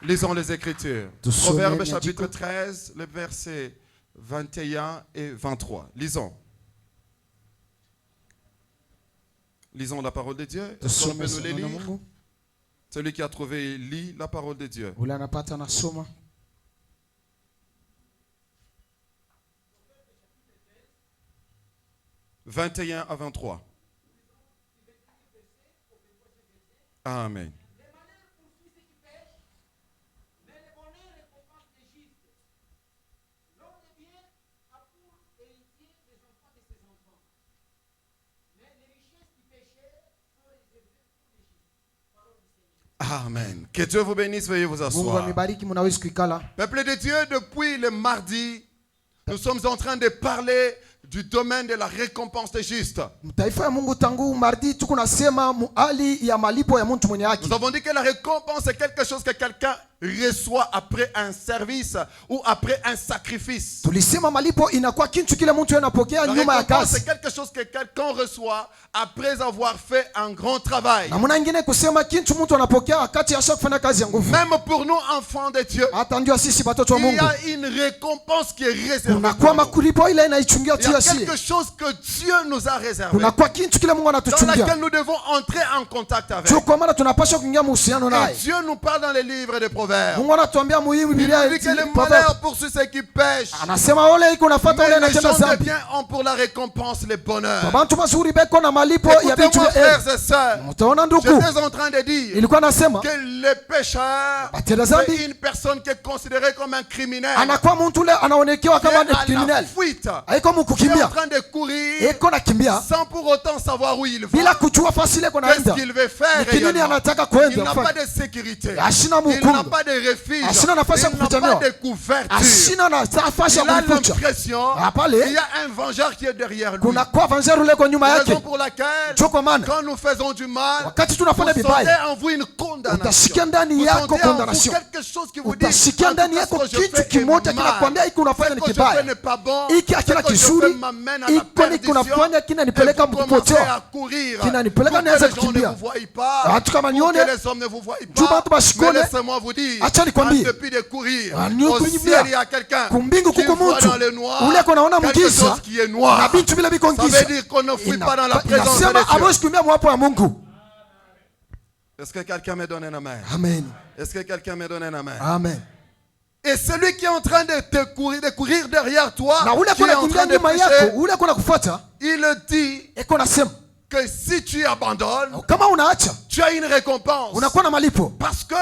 Lisons les Écritures. Tusome Proverbes maandiko. chapitre 13, le verset 21 et 23. Lisons. Lisons la parole de Dieu. Est-ce qu'on peut nous les Tusome lire? neno la Mungu. Celui qui a trouvé lit la parole de Dieu. Ule anapata anasoma. « 21 à 23. Amen. Amen. Que Dieu vous bénisse, veuillez vous Mungu asseoir. amebariki, mnaweza kuikala. Peuple de Dieu, depuis le mardi, nous sommes en train de parler du domaine de la récompense des justes. Taifa ya Mungu tangu mardi tuko nasema hali ya malipo ya mtu mwenye haki. Nous avons dit que la récompense est quelque chose que quelqu'un reçoit après un service ou après un sacrifice. Tulisema malipo inakuwa kitu kile mtu anapokea La nyuma ya récompense kazi. c'est quelque chose que quelqu'un reçoit après avoir fait un grand travail. Na muna ingine kusema kitu mtu anapokea wakati asha kufanya kazi ya nguvu. Même pour nous enfants de Dieu, Hata ndio sisi watoto wa il y Mungu. a une récompense qui est réservée. Kunakuwa pour nous. makulipo ile inaichungia Il y tu a yasi. quelque chose que Dieu nous a réservé, Kunakuwa kitu kile Mungu dans anatuchungia. laquelle nous devons entrer en contact avec. Sio kwa maana tunapaswa kuingia mahusiano Et naye. Dieu nous parle dans les livres des Proverbes. Mungu anatuambia muhimu Il Biblia nous dit que le Proverbe. malheur poursuit ceux qui pêchent. Anasema ole iko nafuata Mais ole les anatenda gens de dhambi. bien ont pour la récompense le bonheur. Bantu mazuri beko na malipo ya vitu Écoutez-moi, vya frères et sœurs, Mtaona ndugu. j'étais en train de dire Ilikuwa nasema que le pécheur batenda dhambi est une personne qui est considérée comme un criminel. anakuwa mtu ule anaonekewa Qui est kama ni à la criminel. fuite. Haiko Qui est en mkukimbia. train de courir Eko nakimbia sans pour autant savoir où il bila va. kujua fasi ile kona Qu'est-ce enda. qu'il veut faire Ni kinini réellement? anataka Il kwenda n'a pas kufanya. de sécurité. Ashina Il n'a mkungu. pas de refuge. Ashina nafasi ya Il n'a kufichaniwa. pas de couverture. Ashina nafasi Il ya a kuficha. l'impression Pale qu'il y a un vengeur qui est derrière lui. kuna kwa vanjeru ule kwa nyuma Raison yake. pour laquelle, Cho kwa maana quand nous faisons du mal, wakati vous tunafanya sentez vibaya en vous une condamnation. utasikia ndani Vous yako sentez en vous condamnation. quelque chose qui vous dit, Utasikia ndani yako kitu kimoja kinakwambia hiki unafanya ni ce que je kibaya. fais n'est pas bon, Hiki ce hakina que je kizuri. fais m'amène à la Iko ni perdition, kunafanya et kinanipeleka vous commencez mkupotea. à courir Kinanipeleka pour que nianze les gens ne kukimbia. vous voient pas, Watu kama pour nione, que les hommes ne vous voient juu pas. watu bashikone. Mais laissez-moi vous dire, Acha nikwambie. en dépit de courir, Ni au kukimbia. ciel il y a quelqu'un Kumbingu qui kuko voit mtu. dans le noir Ule konaona quelque mgiza. chose qui est noir. Na vitu vile viko Ça ngiza. veut dire qu'on ne fuit pas dans la présence de Inasema Dieu. hawezi kukimbia mwapo wa Mungu. Est-ce que quelqu'un me donne un amen? Amen. Est-ce que quelqu'un me donne un amen? Amen. Et celui qui est en train de courir derrière toi, Na ule qui est kuna en kimbia train de nyuma yako, pécher, ule kuna kufuata, il dit eko nasema que si tu abandonnes, kama unaacha tu as une récompense. unakuwa na malipo. Parce que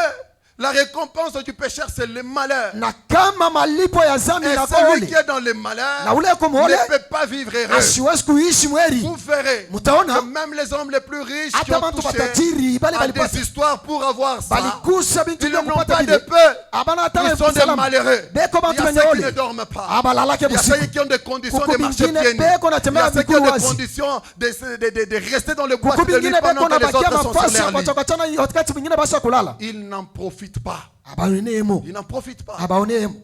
la récompense du pécheur, c'est le malheur. Na kama malipo ya dhambi Et na celui qui ole est dans le malheur na ule eko muole ne peut pas vivre heureux. asiwezi kuishi mweri. Vous verrez Mutaona que même les hommes les plus riches qui hata ont bantu touché batajiri bali à balipata des histoires pour avoir ça, balikusa bintu ils vya n'ont kupata pas de vile. peur. Abana hata Ils sont des salama. malheureux. Beko Il y bantu a wenye ceux qui ne ole dorment pas. abalalake Il y a ceux busiku. qui ont des conditions Kuku de marcher bingine pieds nus. beko Il y natembea a ceux qui ont miguu des wazi. conditions de rester dans le bois Kuku de nuit bingine pendant beko que les nabakia autres sont sur mafasi leur lit. watokachana wakati mwingine basa kulala. Ils n'en profitent pas. Abaonemo. Ils n'en profitent pas. Abaonemo.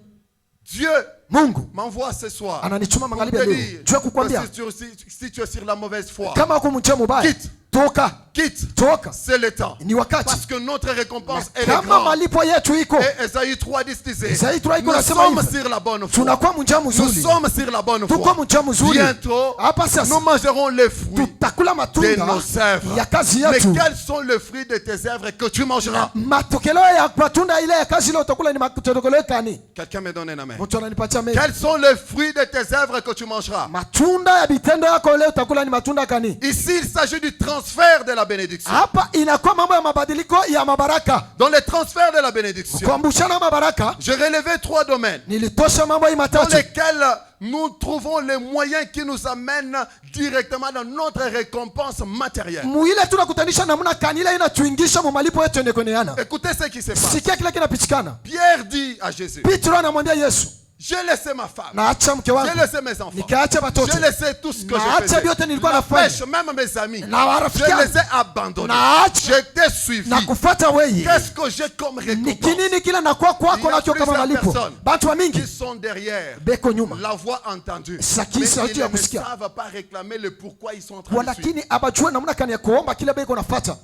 Dieu Mungu m'envoie ce soir ananichuma pour magharibi te ya leo. dire Jua kukwambia que si tu es sur la mauvaise foi, kama uko mche mubaya quitte. toka Quitte. toka, C'est le temps. ni wakati. Parce que notre récompense est Kama grande. malipo yetu iko Et Esaïe 3:10 disait, Esaïe 3 iko nous nasema sommes hivi, sur la bonne foi. tunakuwa mja Nous mzuri, sommes sur la bonne tuko foi. mja mzuri. Bientôt, Hapa nous sasa mangerons les fruits tutakula de matunda nos œuvres. ya kazi Mais yetu. quels sont les fruits de tes œuvres que tu mangeras? Matokeo ya matunda ile ya kazi ile utakula ni matokeo gani? Quelqu'un me donne un amen. Mtu ananipatia mimi. Quels sont les fruits de tes œuvres que tu mangeras? Matunda ya vitendo yako ile utakula ni matunda gani? Ici, il s'agit du transfert de la bénédiction. Hapa inakuwa mambo ya mabadiliko ya mabaraka. Dans le transfert de la bénédiction, Kuambushana mabaraka, j'ai relevé 3 domaines nilitosha mambo hii dans matatu. lesquels nous trouvons les moyens qui nous amènent directement dans notre récompense matérielle. Muile tunakutanisha namna gani ile inatuingisha mu malipo yetu yenyekoneana. Écoutez ce qui se passe. Sikia kile kinapitikana. Pierre dit à Jésus, Petro anamwambia Yesu, j'ai laissé ma femme, naacha mke wangu, j'ai laissé mes enfants, nikaacha watoto, j'ai laissé tout ce que je naacha faisais, vyote nilikuwa la nafanya, pêche, même mes amis, na warafiki je yangu, les ai abandonnés, naacha je t'ai suivi. na kufuata wewe. Qu'est-ce que j'ai comme Ni récompense? kinini kile nakuwa Il kwako y a nacho kama plusieurs malipo? personnes Bantu wa mingi qui sont derrière beko nyuma, la voix entendue, Saki- mais sauti ils ya ne kusikia. savent pas réclamer le pourquoi ils sont en train de suivre. walakini abajue namna gani ya kuomba kile beko nafuata.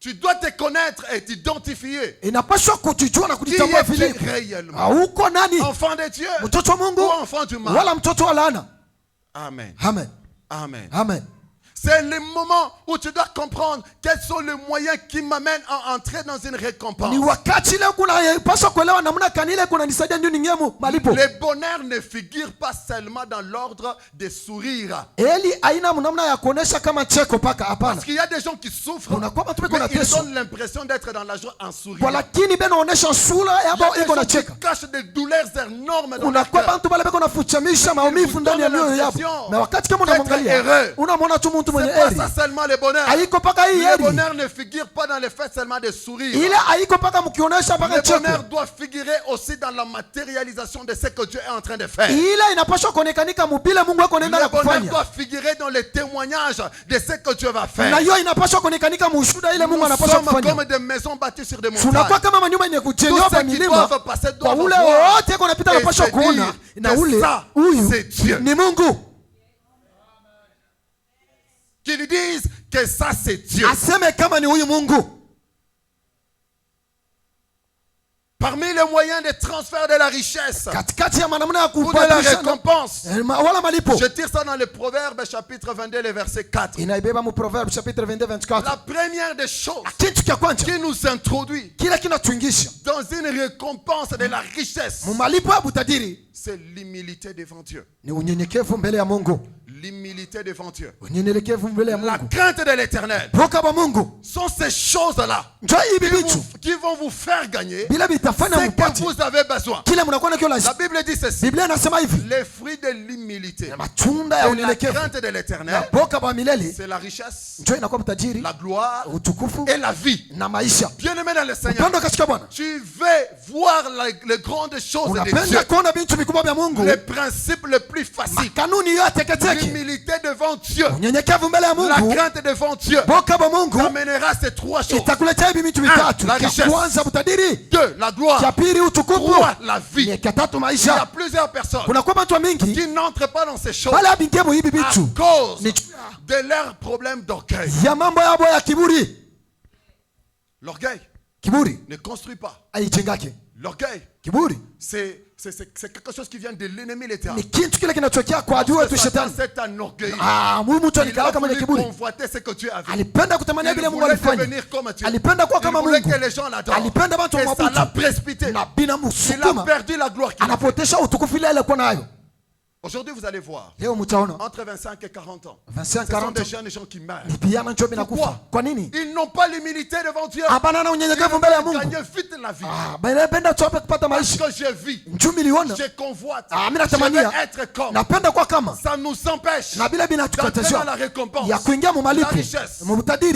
Tu dois te connaître et t'identifier. Inapaswa kujijua na Qui kujitambua es-tu vile. réellement? Uko nani? Enfant de Dieu Mtoto wa Mungu ou enfant du mal? wala mtoto wa laana? Amen. Amen. Amen. Amen. C'est le moment où tu dois comprendre quels sont les moyens qui m'amènent à entrer dans une récompense. Ni wakati ile kunapaswa kuelewa namna gani ile kunanisaidia ndio ningie malipo. Le bonheur ne figure pas seulement dans l'ordre des sourires. Eli aina namna ya kuonesha kama cheko paka hapana. Parce qu'il y a des gens qui souffrent, mais ils donnent l'impression d'être dans la joie en souriant. Lakini benaonesha sura yabo iko na cheka. Qui cachent des douleurs énormes dans leur Unakuwa cœur. bantu bale beko nafuchamisha maumivu ndani ya mioyo yao. Na wakati kama unamwangalia unamwona tu mtu mwenye c'est pas ça seulement le bonheur. Le bonheur ne figure pas dans le fait seulement de sourire. Le bonheur doit figurer aussi dans la matérialisation de ce que Dieu est en train de faire. Le bonheur doit figurer dans les témoignages de ce que Dieu va faire. Nous sommes comme des maisons bâties sur des montagnes. Tous ceux qui doivent passer doivent voir et se dire que ça, c'est Dieu. Qu'ils disent que ça c'est Dieu. Parmi les moyens de transfert de la richesse ou de la récompense, je tire ça dans le Proverbe chapitre 22, le verset 4. La première des choses qui nous introduit dans une récompense de la richesse, c'est l'humilité devant Dieu. L'humilité devant Dieu. La crainte de l'Éternel sont ces choses-là qui vont vous faire gagner ce que vous avez besoin. La Bible dit ceci: les fruits de l'humilité et la crainte de l'Éternel, c'est la richesse, la gloire et la vie. Bien-aimé dans le Seigneur, tu veux voir les grandes choses de Dieu, les principes les plus faciles. L'humilité devant Dieu, la crainte devant Dieu t'amènera ces trois choses. 1. La richesse. 2. La gloire. 3. La vie. Il y a plusieurs personnes qui n'entrent pas dans ces choses à cause de leurs problèmes d'orgueil. L'orgueil ne construit pas. L'orgueil, c'est quelque chose qui vient de l'ennemi l'éternel. C'est un orgueil. Il a voulu convoiter ce que Dieu a vu. Il voulait devenir comme Dieu. Il voulait que les gens l'adorent. Et ça l'a précipité. Il a perdu la gloire qu'il avait. Aujourd'hui, vous allez voir, entre 25 et 40 ans, ce sont des jeunes gens qui meurent. Pourquoi? Ils n'ont pas l'humilité devant Dieu. Ils veulent gagner vite la vie. Parce que je vis, je convoite, je veux être comme. Ça nous empêche d'entrer dans la récompense. La richesse,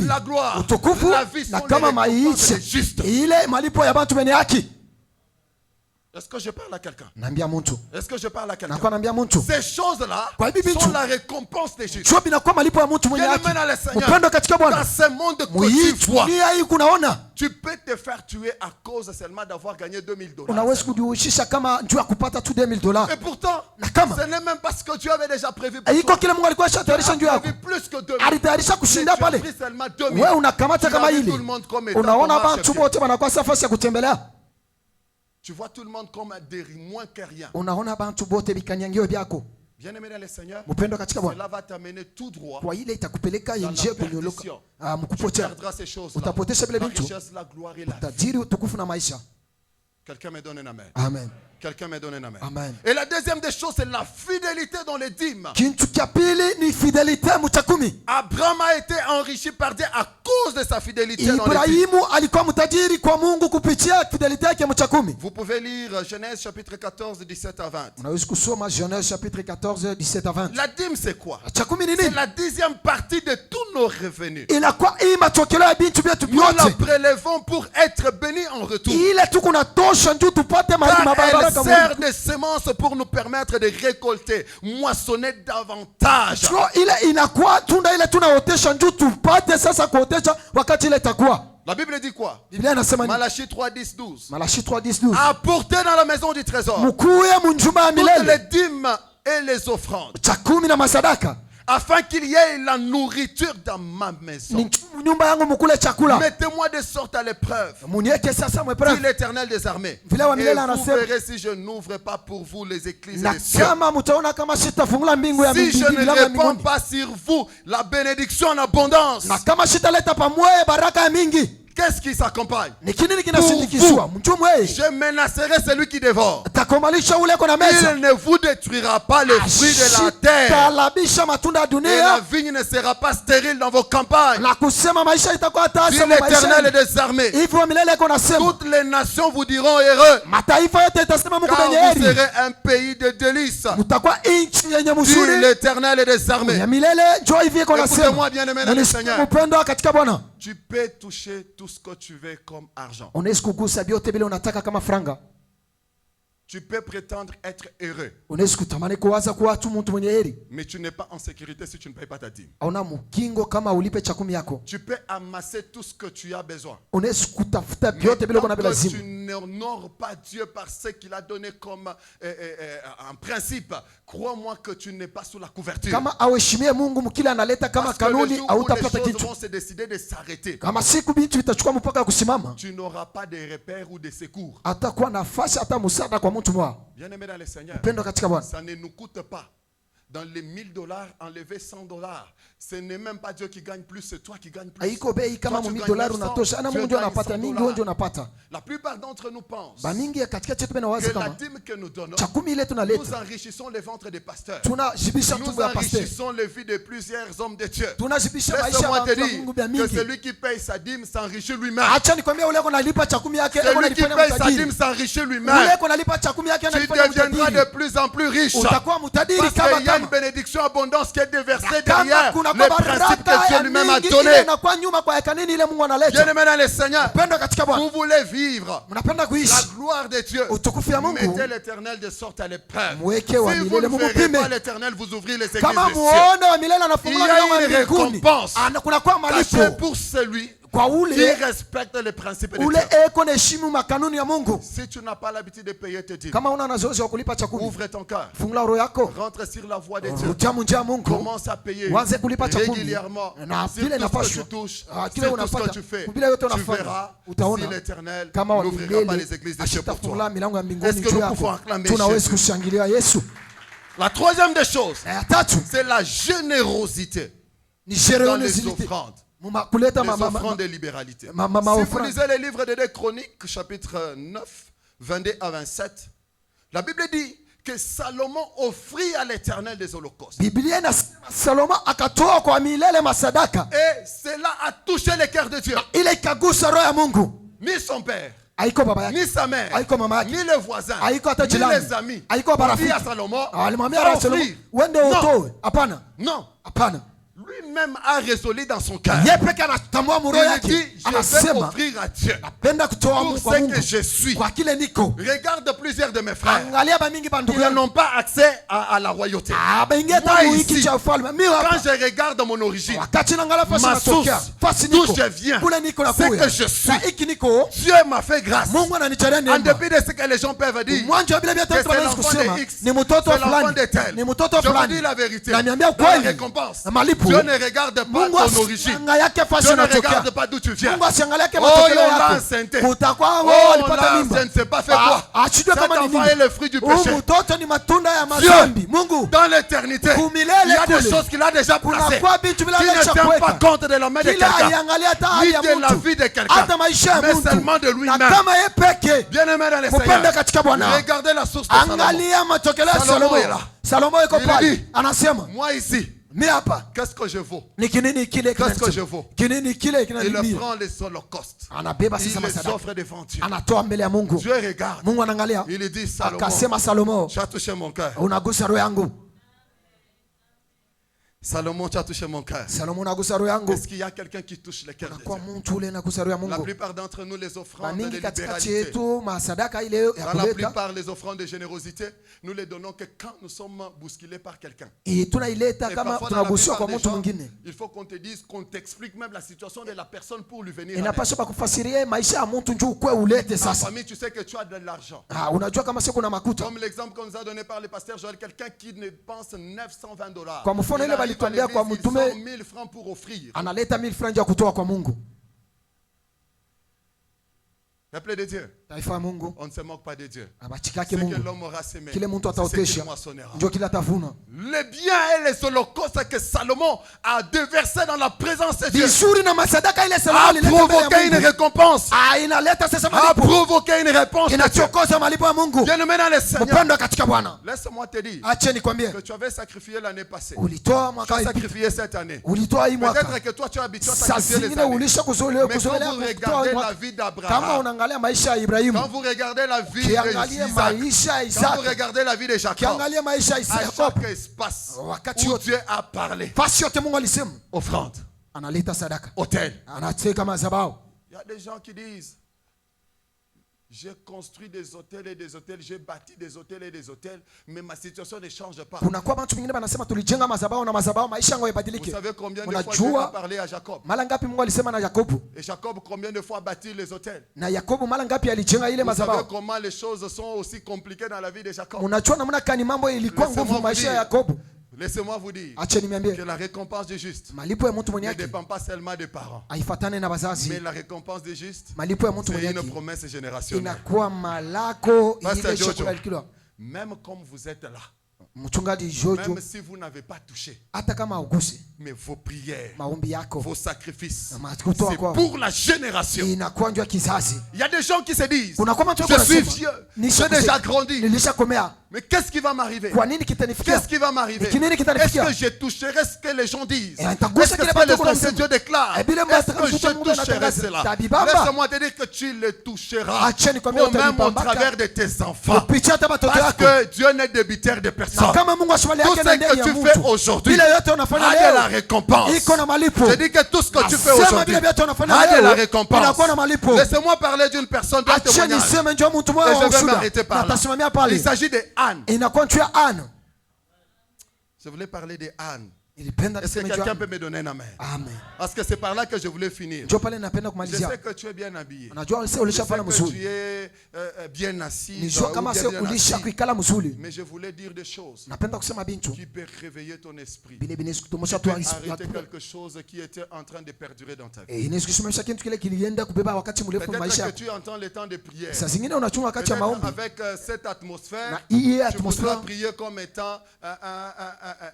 la gloire, la vie sont les récompenses des justes. Est-ce que je parle à quelqu'un? Est-ce que je parle à quelqu'un? Ces choses-là sont la récompense des justes. Dans ce monde que tu vois, tu peux te faire tuer à cause seulement d'avoir gagné $2000. Et pourtant, ce n'est même pas ce que Dieu avait déjà prévu pour toi. Tu as prévu plus que 2000. Tu as pris seulement 2000. Tu as vu tout le monde comme étant. Tu vois tout le monde comme des moins que rien. Bien-aimé dans le Seigneur, cela va t'amener tout droit dans la perdition. Tu perdras ces choses-là. La richesse, la gloire et la vie. Quelqu'un me donne un amen. Amen. Quelqu'un me donne un amen. Amen. Et la deuxième des choses, c'est la fidélité dans les dîmes. Abraham a été enrichi par Dieu à cause de sa fidélité dans les dîmes. Vous pouvez lire Genèse chapitre 14, 17 à 20. La dîme, c'est quoi? C'est la 10e partie de tous nos revenus. Nous la prélevons pour être bénis en retour. Car elle sert de semence pour nous permettre de récolter, moissonner davantage. La Bible dit quoi? Malachie 3, 10, 12. Apportez dans la maison du trésor toutes les dîmes et les offrandes, afin qu'il y ait la nourriture dans ma maison. Mettez-moi de sorte à l'épreuve, dit l'Éternel des armées, et vous verrez si je n'ouvre pas pour vous les écluses des cieux. Si je ne réponds pas sur vous la bénédiction en abondance, qu'est-ce qui s'accompagne? Je menacerai celui qui dévore. Il ne vous détruira pas les fruits de la terre. Et la vigne ne sera pas stérile dans vos campagnes. Dit l'Éternel des armées. Toutes les nations vous diront heureux, car vous serez un pays de délices. Dit l'Éternel des armées. Écoutez-moi, bien-aimé dans le Seigneur. Tu peux toucher tout ce que tu veux comme argent. Tu peux prétendre être heureux, mais tu n'es pas en sécurité si tu ne payes pas ta dîme. Tu peux amasser tout ce que tu as besoin, mais tant que tu n'honores pas Dieu par ce qu'il a donné comme un principe, crois-moi que tu n'es pas sous la couverture. Parce que le jour où les choses vont se décider de s'arrêter, tu n'auras pas de repères ou de secours. Bien-aimé dans le Seigneur, ça ne nous coûte pas. Dans les $1000, enlever $100. Ce n'est même pas Dieu qui gagne plus, c'est toi qui gagnes plus. Toi, tu gagnes 100, la plupart d'entre nous pensent que la dîme que nous donnons, nous enrichissons les ventres des pasteurs. Nous enrichissons les vies de plusieurs hommes de Dieu. Laisse-moi te dire que celui qui paye sa dîme s'enrichit lui-même. Celui qui paye sa dîme s'enrichit lui-même. Tu deviendras de plus en plus riche. Parce qu'il y a une bénédiction abondance qui est déversée derrière le principe que Dieu lui-même a donné. Bien-aimé dans le Seigneur, vous voulez vivre la gloire de Dieu, mettez l'Éternel de sorte à l'épreuve. Si vous ne verrez pas l'Éternel vous ouvrir les églises des cieux, il y a une récompense cachée pour celui qui respecte les principes de Dieu. Si tu n'as pas l'habitude de payer tes dîmes, ouvre ton cœur, rentre sur la voie de Dieu, commence à payer régulièrement. Sur tout ce que tu touches, sur tout ce que tu fais, tu verras si l'Éternel n'ouvrira pas les églises de Dieu pour toi. Est-ce que nous pouvons acclamer Jésus? La troisième des choses, c'est la générosité dans les offrandes. Les offrandes de libéralité. Si vous lisez le livre de 2 Chroniques, chapitre 9, 22 à 27, la Bible dit que Salomon offrit à l'Éternel des holocaustes. Et cela a touché le cœur de Dieu. Ni son père, ni sa mère, ni les voisins, ni les amis. Il dit à Salomon, non. Lui-même a résolu dans son cœur. Il dit, je vais offrir à Dieu pour ce que je suis. Regarde plusieurs de mes frères. Ils n'ont pas accès à la royauté. Moi ici, quand je regarde mon origine, ma source, d'où je viens, ce que je suis, Dieu m'a fait grâce. En dépit de ce que les gens peuvent dire, que c'est l'enfant de X, c'est l'enfant de tel. Je vous dis la vérité. Dans la récompense, Dieu ne regarde pas ton origine. Dieu ne regarde pas d'où tu viens. Oh, Yolan Sainté. Oh, là, je ne sais pas fait quoi. Cet enfant est le fruit du péché. Dieu, dans l'éternité, il y a des choses qu'il a déjà placées. Qui ne tiennent pas compte de la main de quelqu'un, ni de la vie de quelqu'un, mais seulement de lui-même. Bien-aimé dans les Seigneurs, regardez la source de Salomon. Salomon est là. Il dit, moi ici, qu'est-ce que je vaux? Qu'est-ce que je vaux? Il prend les holocaustes. Il les offre devant Dieu. Dieu regarde. Il dit, Salomon, tu as touché mon cœur. Salomon, tu as touché mon cœur. Est-ce qu'il y a quelqu'un qui touche le cœur de Dieu? La plupart d'entre nous, les offrandes de libéralité, dans la plupart les offrandes de générosité, nous les donnons que quand nous sommes bousculés par quelqu'un. Et parfois, dans la plupart des gens, il faut qu'on te dise, qu'on t'explique même la situation de la personne pour lui venir. Dans la famille, tu sais que tu as de l'argent. Comme l'exemple qu'on nous a donné par le pasteur Joël, quelqu'un qui dépense $920. alitembea kwa mtume, 1000 francs pour offrir. analeta 1000 francs ya kutoa kwa Mungu. Peuple de Dieu. Taifa ya Mungu. On ne se moque pas de Dieu. Abachikake Ce que Mungu. l'homme aura semé, Kile mtu c'est ce ataotesha qu'il moissonnera. ndio kile atavuna. Les biens et les holocaustes que Salomon a déversés dans la présence de Dieu Vizuri na masadaka ile a Salomo alileta provoqué mbele ya une Mungu. récompense. Inaleta sasa A malipo. provoqué une réponse de Dieu. Inachokoza malipo ya Mungu. Bien-aimé dans le Seigneur, Mpendwa katika Bwana. laisse-moi te dire Acha nikwambie. que tu avais sacrifié l'année passée. Ulitoa Tu mwaka as ilipita. sacrifié cette année. Ulitoa hii mwaka. Peut-être que toi tu es habitué à Saa sacrifier les zingine années. ulisha Mais quand vous regardez la vie kama d'Abraham, unaangalia maisha ya Ibrahimu, quand vous regardez la vie kiangalie d'Isaac, maisha ya quand Isaka, vous regardez la vie de Jacob, kiangalie maisha ya à Yakobo, chaque espace wakati où yote Dieu a parlé, fasi yote Mungu alisema offrande, analeta sadaka, autel. anateka madhabahu. Il y a des gens qui disent, j'ai construit des hôtels et des hôtels, j'ai bâti des hôtels et des hôtels, mais ma situation ne change pas. Kuna kwa watu wengine wanasema tulijenga madhabahu na madhabahu maisha yangu Vous yabadilike. savez combien de fois Dieu a parlé à Jacob? Mara ngapi Mungu alisema na Yakobo? Et Jacob, combien de fois a bâti les hôtels? Na Yakobo mara ngapi alijenga ile Vous savez madhabahu? comment les choses sont aussi compliquées dans la vie de Jacob? Unajua namna gani mambo ilikuwa nguvu maisha ya Yakobo? Laissez-moi vous dire Acha niambie. que la récompense du juste Malipo ya mtu mwenye ne haki dépend pas seulement des parents, haifuatane na mais wazazi. la récompense du juste, Malipo ya mtu mwenye c'est une haki promesse générationnelle. inakuwa malako Pastor ile Jojo, chakula likilo. même comme vous êtes là, Mchungaji Jojo, même si vous n'avez pas touché, hata kama uguse mais vos prières, maombi yako vos sacrifices, kutoa c'est kwao pour la génération. inakuwa ndio kizazi. Il y a des gens qui se disent, Kuna kwa watu je suis wanasema vieux, j'ai déjà grandi, nilishakomea, mais qu'est-ce qui va m'arriver? kwa nini kitanifikia? Qu'est-ce qui va m'arriver? Ni kinini Est-ce kitanifikia? que je toucherai ce que les gens disent? nitagusa Est-ce que kile ce que watu les hommes de wanasema? Dieu déclarent? Bila Est-ce que mtakuta je Mungu toucherai anatangaza cela? tabibamba. Laisse-moi te dire que tu le toucheras, Acha nikwambie ou même au utalipambaka. travers de tes enfants. Kupitia hata watoto Parce yako. que Dieu n'est débiteur de Na personne. kama Mungu ashwali Tout yake na ce ndani que ya tu fais mtu. aujourd'hui Bila yote unafanya a de la leo récompense. iko na malipo. Je dis que tout ce que tu fais Nasema aujourd'hui vile vyote unafanya a de leo la récompense. inakuwa na malipo. Laissez-moi parler d'une personne d'un Acha témoignage. niseme njoo mtu mmoja Et wa je vais ushuhuda. m'arrêter par là. Natasimamia pale. Il s'agit de Anne. Inakuwa nchi ya Anne. Je voulais parler de Anne. Nilipenda Est-ce que niseme quelqu'un njoo. peut me donner un amen? Amen. Parce que c'est par là que je voulais finir. Njoo pale napenda Je kumalizia. sais que tu es bien habillé. Unajua Je sais ulishafanya que mzuri. tu es bien assis. Nijua kama sio ulisha kuikala mzuri. Mais je voulais dire des choses Napenda kusema bintu. qui peuvent réveiller ton esprit. Bile binesi kutomosha Qui tu peuvent arrêter quelque chose qui était en train de perdurer dans ta vie. inaweza kusimamisha kitu kile kilienda kubeba wakati mrefu maisha Peut-être que yako. tu entends les temps de prière. Saa zingine unachunga wakati ya Peut-être maombi. avec cette atmosphère, Na hii tu voudras atmosphere prier comme étant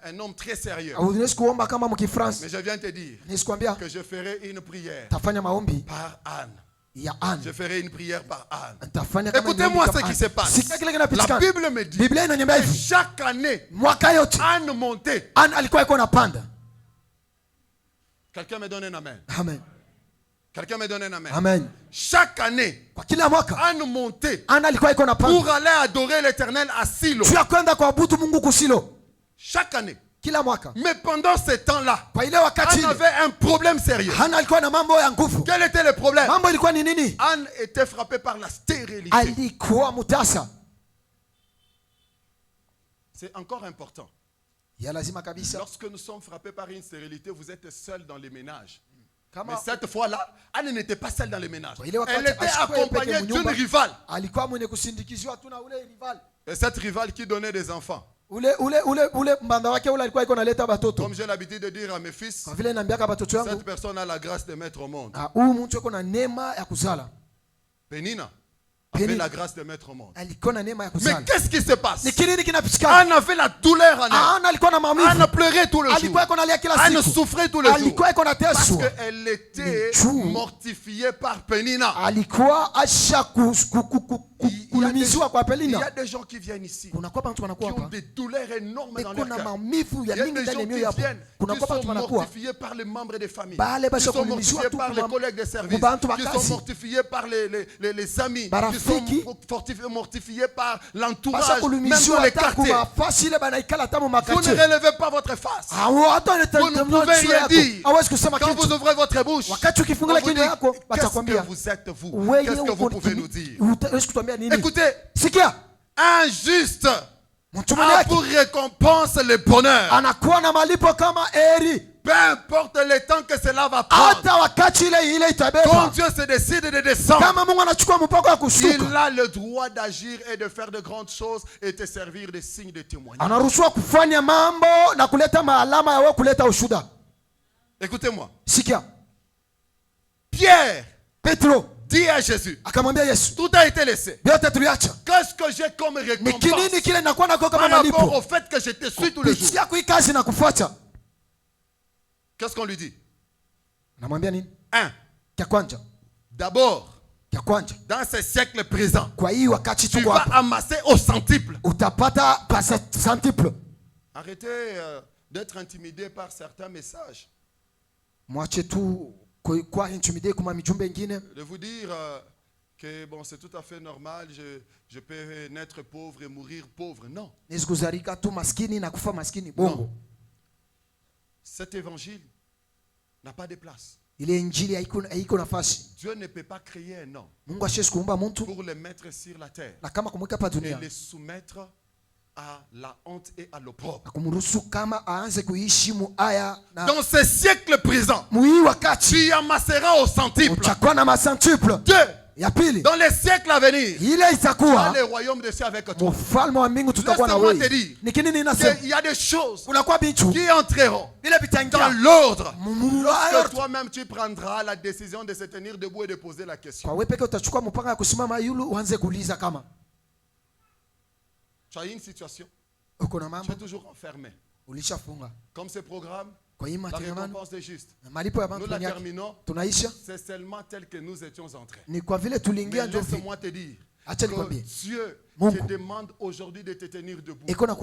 un homme très sérieux. unaweza kuomba kama mkifrance. Mais je viens te dire Nisikwambia que je ferai une prière tafanya maombi par Anne. ya Anne. Je ferai une prière par Anne. Tafanya kama Écoutez-moi maombi ce kama qui se Anne. passe. Sikia kile La kinapitikana. Bible me dit Biblia inaniambia que hivi. chaque année, Mwaka yote Anne montait. Anne alikuwa iko napanda. Quelqu'un me donne un amen. Amen. Quelqu'un me donne un amen. Amen. Chaque année, Kwa kila mwaka Anne montait Anne alikuwa iko napanda. pour aller adorer l'Éternel à Silo. Tu kwenda kuabudu Mungu kusilo. Chaque année. Kila mwaka. Mais pendant ce temps-là, Kwa ile wakati Anne avait un problème sérieux. Anne alikuwa na mambo ya nguvu. Quel était le problème? Mambo ilikuwa ni nini? Anne était frappée par la stérilité. Alikuwa mutasa. C'est encore important. Ya lazima kabisa. Lorsque nous sommes frappés par une stérilité, vous êtes seul dans les ménages. Mais Kama cette fois-là, Anne n'était pas seule dans les ménages. ile wakati Elle était ashikuwa yeye peke accompagnée d'une mnyumba, rivale. alikuwa mwenye kusindikiziwa tu na ule rival. Et cette rivale qui donnait des enfants. Ule mbanda wake ule alikuwa iko naleta batoto. Comme j'ai l'habitude de dire à mes fils, Kwa vile naambiaka batoto yangu, cette personne a la grâce de mettre au monde. huyu mtu yuko na neema ya kuzala. Pénina avait la grâce de mettre au monde. Alikuwa na neema ya Mais kuzala. qu'est-ce qui se passe? Ni kinini kinapitikana? Anne avait la douleur en elle. Anne alikuwa na maumivu. Anne pleurait tout le jour. Alikuwa iko nalia kila Anne siku. souffrait tous les jours. Alikuwa iko Parce nateswa. qu'elle était Ni juu. mortifiée par Pénina. Alikuwa asha kulumizwa kwa Il y Pelina. a des gens qui viennent ici, Kuna kwa bantu qui wanakuwa ont hapa. des douleurs énormes dans leur Kuna cœur. maumivu Il ya y a mingi des ndani gens ya qui mioyo yao. viennent, Kuna qui kwa sont bantu wanakuwa. mortifiés par les membres des familles, Bale qui basha sont kulumizwa mortifiés tu par les kwa collègues de service, bantu qui sont bakazi. mortifiés par les amis, qui Barafiki. sont mortifiés par Basha l'entourage, même dans kulumizwa les hata quartiers. kumafasi ile banaikala hata mu Vous ne makati. relevez pas votre face. Vous ne pouvez rien dire. Hawezi kusema Quand kitu. vous ouvrez votre bouche, Wakati ukifungula on vous dit, kinywa yako qu'est-ce batakwambia. que vous êtes vous? Wewe Qu'est-ce que vous pouvez nous dire? Hawezi kutuambia nini? Écoutez, Sikia. un juste Mtu mwenye a haki pour récompense le bonheur. anakuwa na malipo kama eri. Peu importe le temps que cela va prendre. Quand Dieu se décide de descendre, il a le droit d'agir et de faire de grandes choses et te servir de signes de témoignage. Écoutez-moi. Pierre dit à Jésus, tout a été laissé. Qu'est-ce que j'ai comme récompense par rapport au fait que je te suis tous les jours? Qu'est-ce qu'on lui dit? D'abord, dans ce siècle présent, tu vas amasser au centuple. Arrêtez d'être intimidé par certains messages. De vous dire que bon, c'est tout à fait normal, je peux naître pauvre et mourir pauvre. Non. Non. Cet évangile n'a pas de place. Dieu ne peut pas créer un homme pour le mettre sur la terre et le soumettre à la honte et à l'opprobre. Dans ce siècle présent, tu amasseras au centuple. Deux. Dans les siècles à venir, le royaume de Dieu avec toi. Laisse-moi te dire qu'il y a des choses qui entreront dans l'ordre lorsque toi-même tu prendras la décision de se tenir debout et de poser la question. Tu as une situation, tu es toujours enfermé. Comme ce programme, la récompense est juste. Nous la terminons. C'est seulement tel que nous étions entrés. Mais laisse-moi te dire que Dieu te demande aujourd'hui de te tenir debout. Seigneur,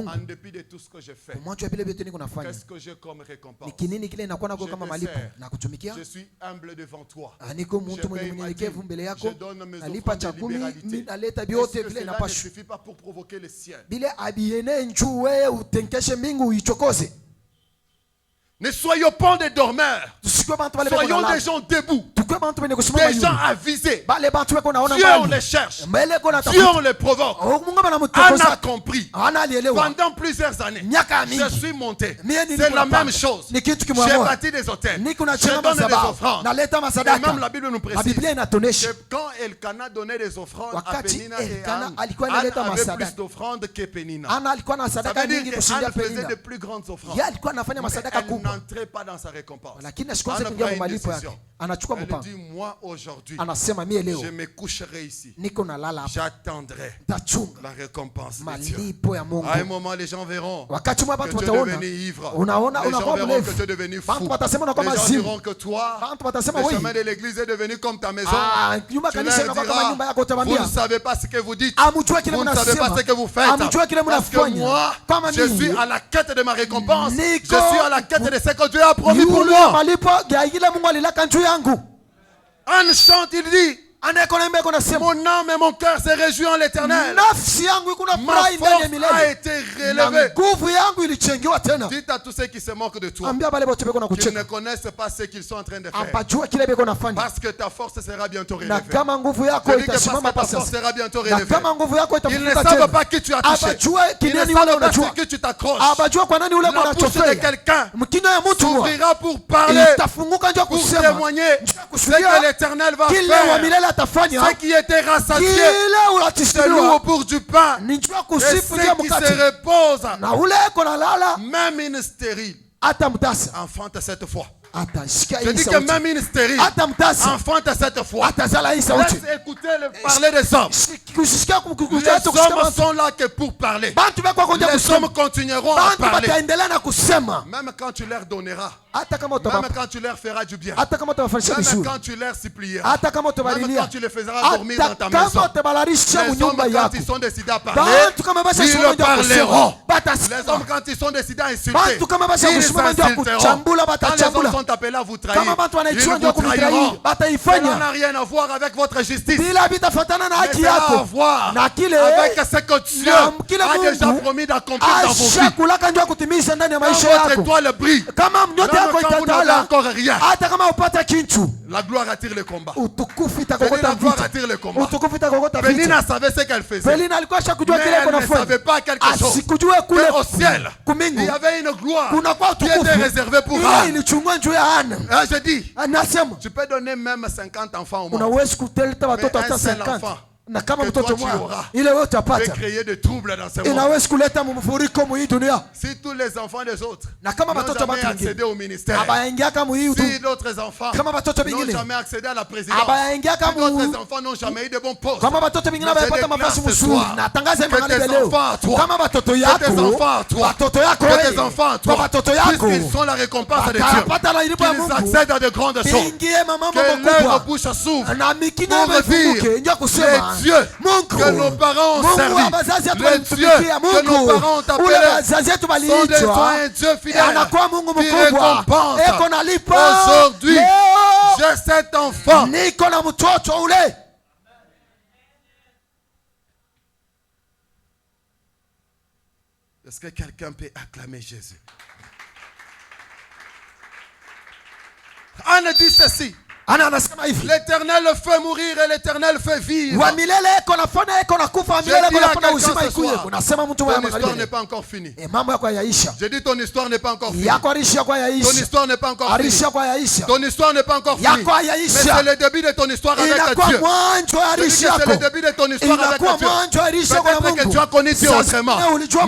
en dépit de tout ce que j'ai fait, qu'est-ce que j'ai comme récompense? Je suis humble devant toi. Je donne mes offrandes de libéralité. Est-ce que cela ne suffit pas pour provoquer le ciel? Ne soyons pas des dormeurs. Soyons des gens debout. Des gens avisés. Dieu on les cherche. Dieu on les provoque. On a compris. Pendant plusieurs années, je suis monté. C'est la même chose. J'ai bâti des hôtels. Je donne des offrandes. Et même la Bible nous précise que quand Elkana donnait des offrandes à Pénina et Anne, Anne avait plus d'offrandes que Pénina. Ça veut dire qu'Anne faisait de plus grandes offrandes. Elle n'entrait pas dans sa récompense. Elle dit, moi aujourd'hui, je me coucherai ici. J'attendrai la récompense de Dieu. À un moment, les gens verront que tu es devenu ivre. Les gens verront que tu es devenu fou. Les gens diront que toi, le chemin de l'église est devenu comme ta maison. Tu leur diras, vous ne savez pas ce que vous dites. Vous ne savez pas ce que vous faites. Parce que moi, je suis à la quête de ma récompense. Je suis à la quête de ce que Dieu a promis pour moi. Anne chante, il dit, mon âme et mon cœur se réjouissent en l'Éternel. Ma force a été relevée. Dites à tous ceux qui se moquent de toi qu'ils ne connaissent pas ce qu'ils sont en train de faire. Parce que ta force sera bientôt relevée. Je dis que parce que ta force sera bientôt relevée. Ils ne savent pas qui tu as touché. Ils ne savent pas sur qui tu t'accroches. La bouche de quelqu'un s'ouvrira pour parler, pour témoigner ce que l'Éternel va faire. Ceux qui étaient rassasiés se louent pour du pain. Et ceux qui se reposent, même une stérile, enfante cette fois. Je dis que même une stérile enfante cette fois. Laisse écouter parler des hommes. Les hommes sont là que pour parler. Les hommes continueront à parler. Même quand tu leur donneras. Même quand tu leur feras du bien. Même quand tu leur supplieras. Même quand tu les feras dormir dans ta maison. Les hommes quand ils sont décidés à parler, ils parleront. Les hommes quand ils sont décidés à insulter, ils insulteront. Quand les hommes sont appelés à vous trahir, ils vous trahiront. Cela n'a rien à voir avec votre justice. Mais cela a à voir avec ce que Dieu a déjà promis d'accomplir dans vos vies. Quand votre étoile brille, yako itatawala encore rien. hata kama upata kintu. La gloire attire le combat. Utukufu itakokota La gloire vita. attire le combat. Utukufu itakokota vita. Pénina savait ce qu'elle faisait. Pénina alikuwa shakujua kile Mais iko elle ne nafanya. savait pas quelque chose. Asikujua kule au ciel, kumingu. il y avait une gloire Kuna kwa qui était utukufu. réservée pour Ile Anne. ilichungwa juu ya Hana. Je dis, Nasema tu peux donner même 50 enfants au monde. unaweza kuteleta watoto hata un seul 50. enfant Na kama que mtoto toi tu mmoja auras ile wewe peut utapata créer des troubles dans ce monde. inaweza kuleta mfuriko mu hii dunia. Si tous les enfants des autres Na kama n'ont watoto jamais watu accédé wengine au ministère, abaingia kama hii si d'autres enfants kama watoto n'ont wengine jamais accédé à la présidence, abaingia si kama d'autres enfants n'ont jamais eu de bons postes, kama watoto wengine mais je abapata mafasi déclare ce mzuri soir na tangaza que mahali tes leo enfants à toi, kama watoto que yako tes enfants à toi, watoto yako que tes enfants à toi, watoto yako puisqu'ils sont la récompense de Dieu, watapata la ilipo ya qu'ils Mungu accèdent à de grandes choses, ingie mambo que leur makubwa bouche s'ouvre na mikinya pour ifunguke dire ndio kusema les dieux Mungu que nos parents ont Mungu servi, wa bazazi yetu les dieux walimtumikia que nos Mungu parents ont ule appelés bazazi yetu sont waliitwa un Dieu fidèle anakuwa Mungu qui mkubwa récompense. eko nalipa Aujourd'hui, leo j'ai cet enfant. niko na mtoto ule. Est-ce que quelqu'un peut acclamer Jésus? Anne dit ceci. Ana anasema hivi, L'Éternel le fait mourir et l'Éternel fait vivre. wa milele eko nafanya eko nakufa milele eko nafanya uzima ikuye. Unasema mtu wa Ton histoire n'est magharibi. pas encore finie. Mambo yako yaisha. Je dis ton histoire n'est pas encore finie. Yako arisha kwa Ton yaisha. histoire n'est pas encore finie. Arisha kwa yaisha. Ton histoire n'est pas encore finie. Yako Mais yaisha. c'est le début de ton histoire avec Inakuwa Dieu. mwanzo Je dis que arisha c'est le yako. début de ton histoire avec Inakuwa Dieu. mwanzo arisha kwa Peut-être que Mungu. tu as connu Dieu autrement.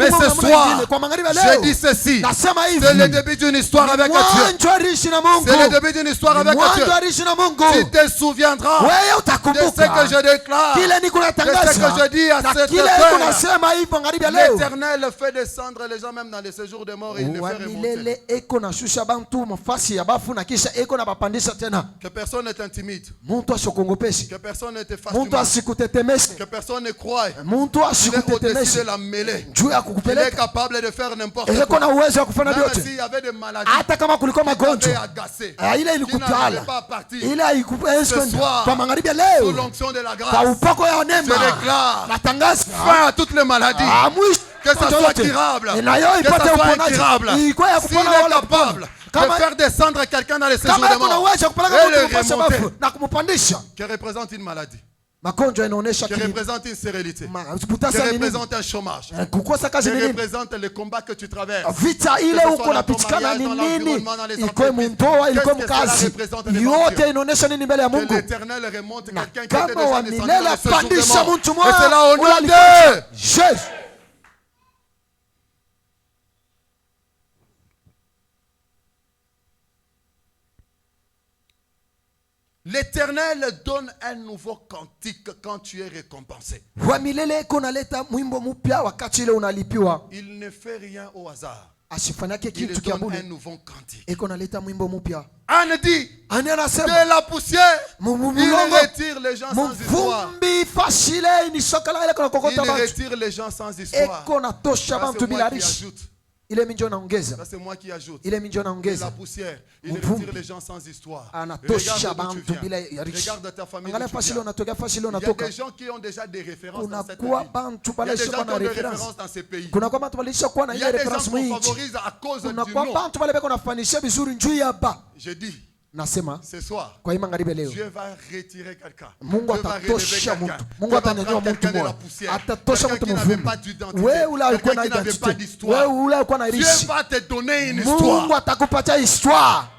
Mais ce soir, je dis ceci. Nasema hivi, C'est le début d'une histoire avec Dieu. mwanzo arisha na Mungu. C'est le début d'une histoire avec Dieu. Mwanzo arisha na Mungu. Tu te souviendras Wewe de ce utakumbuka que je déclare, kile niko de ce natangaza que je dis à na cette kile terre. niko nasema hivi magharibi ya leo. L'Éternel fait descendre les gens même dans les séjours des morts et il les Wa fait remonter. milele eko nashusha bantu mafasi ya bafu na kisha eko na bapandisha tena. Que personne ne t'intimide. Muntu asikongopeshe. Que personne ne te fasse Muntu du mal. asikutetemeshe. Que personne ne croie. Muntu Il est au-dessus asikutetemeshe. de la mêlée. Juu ya Il est kukupeleka. capable de faire n'importe Eko quoi. na uwezo wa kufanya Même vyote. s'il y avait des maladies Hata kama kulikuwa qui t'avaient magonjwa. agacé, Ile qui n'arrivaient ilikutala. pas à partir. Ile haikuwezi Ce kwenda. soir, Kwa magharibi ya sous leo. l'onction de la Kwa grâce, upako ya je neema. déclare Natangaza. fin à toutes les maladies. Mwisho. Que ça soit curable, que ça soit incurable. S'il est capable de faire descendre quelqu'un dans les séjours de mort et le remonter, qui représente une maladie, magonjwa inaonesha qui représente une stérilité, qui kutasa ni nini? représente un chômage, Kukosa kazi qui ni nini? représente le combat que tu traverses. Vita ile uko napitikana ni nini? Iko mundoa, iko mkazi. Yote inaonesha nini mbele ya Que Mungu? l'Éternel remonte quelqu'un qui était Kama déjà wa descendu milele dans les séjours apandisha de mtu mort. Et c'est là mmoja. au nom de Jésus. l'Éternel donne un nouveau cantique quand tu es récompensé. Wa milele iko naleta mwimbo mpya wakati ile unalipiwa. Il ne fait rien au hasard. Asifanyake Il kitu kia donne un bure. nouveau cantique. Iko naleta mwimbo mpya. Anne dit, Ani anasema de la poussière, il mulongo retire les gens sans histoire. mvumbi fashile ni sokala ile kuna kokota Il bantu. retire les gens sans histoire. Eko natosha Ça, bantu c'est bila moi qui rishi. ajoute. Ile minjo naongeza. Ça, c'est moi qui ajoute. Ile minjo De la naongeza. poussière, il Mvumbi. retire les gens sans histoire. Anatosha Regarde d'où bantu tu bila viens. rishi. Regarde ta famille Angalia d'où tu fashile viens. unatoka fashile Il y a unatoka. des gens qui ont déjà des références dans cette Kunakuwa pays. bantu Il y a des balisha gens kwa qui na ont des reference. références dans ces pays. Kunakuwa bantu balisha kwa na Il y ile a des gens reference qu'on mwingi. favorise à cause du Kunakuwa nom. bantu bale beko nafanisha vizuri njuu ya ba. Je dis, Nasema ce soir, kwa hii magharibi leo Dieu va retirer quelqu'un. Mungu Dieu va relever atatosha quelqu'un. mtu. Dieu Mungu va atanyanyua prendre mtu quelqu'un de la mmoja. poussière. Atatosha Quelqu'un mtu qui n'avait mvumbi. pas d'identité. Wewe ule alikuwa na Quelqu'un qui n'avait pas identity. d'histoire. Wewe ule alikuwa na Dieu rishi. va te donner une Mungu histoire. atakupatia histoire.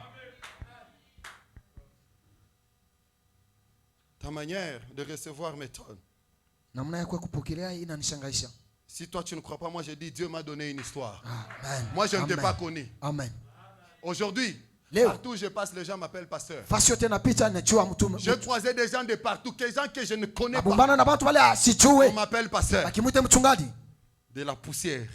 Ta manière de recevoir m'étonne. Namna yako ya kupokelea hii inanishangaisha. Si toi tu ne crois pas, moi je dis Dieu m'a donné une histoire. Amen. Moi je ne t'ai Amen. pas connu. Amen. Aujourd'hui, Léo. partout où je passe, les gens m'appellent pasteur. Fasi yote napita najua mtu. Je croisais des gens de partout, des gens que je ne connais pas. Nabumbana na bantu wale On asijue. m'appelle pasteur. Akimwita mchungaji. De la poussière.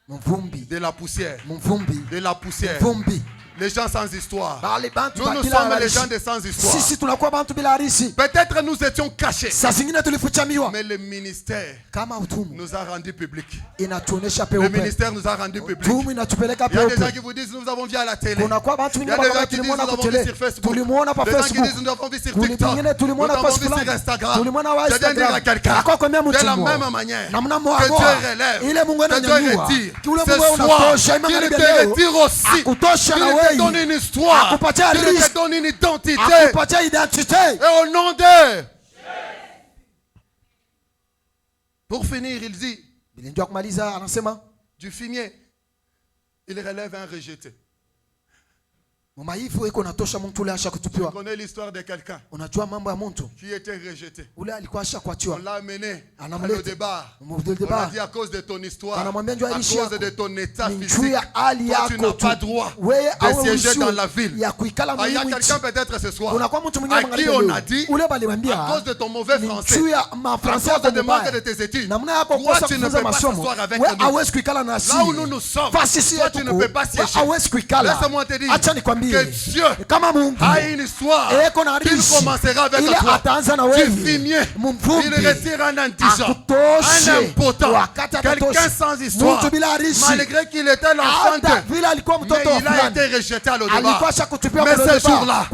Mvumbi. De la poussière. Mvumbi. De la poussière. Mvumbi. Les gens sans histoire. Bale bantu Nous, nous bakila sommes les harisi. gens de sans histoire. Sisi tunakuwa bantu bila harisi. Peut-être nous étions cachés. Saa zingine tulifichamiwa. Mais le ministère Kama utumu nous a rendu public. inatuonesha Le peupe. ministère nous a rendu public. Utumu inatupeleka Il y a des gens peupe. qui vous disent nous avons vu à la télé. Kuna kwa bantu Il y wengine a des baka gens qui disent nous tulimuona avons kwa vu tele. sur Facebook. Tulimuona kwa Des gens qui Facebook. disent nous avons vu sur Kuna TikTok. vingine Nous tulimuona avons kwa vu sur fulani. Instagram. Tulimuona wa Je viens dire à Instagram. quelqu'un Akwa kwambia de la mtu même manière namna que mwagoa. Dieu relève, Ile Mungu que Dieu ananyanyua. retire. Kule Ce Mungu soir, unatosha qu'il imani te leo. retire aussi. Akutosha Qu'il na te te donne une histoire. Dieu te donne une identité. Et au nom de... Pour finir, il dit, du fumier, il relève un rejeté. On connaît l'histoire de quelqu'un qui était rejeté. On l'a amené au débat. On a dit à cause de ton histoire, à cause de ton état physique, toi tu n'as pas droit de siéger dans la ville. Il y a quelqu'un peut-être ce soir à qui on a dit, à cause de ton mauvais français, à cause de manque de tes études, toi tu ne peux pas s'asseoir avec nous. Là où nous sommes, toi tu ne peux pas siéger. Laisse-moi te dire que Dieu a une histoire qu'il commencera avec toi. Du fumier, il retire un indigent, un impotent, quelqu'un sans histoire, malgré qu'il était l'enfant de, mais il a été rejeté à l'au-delà. Mais ce jour-là,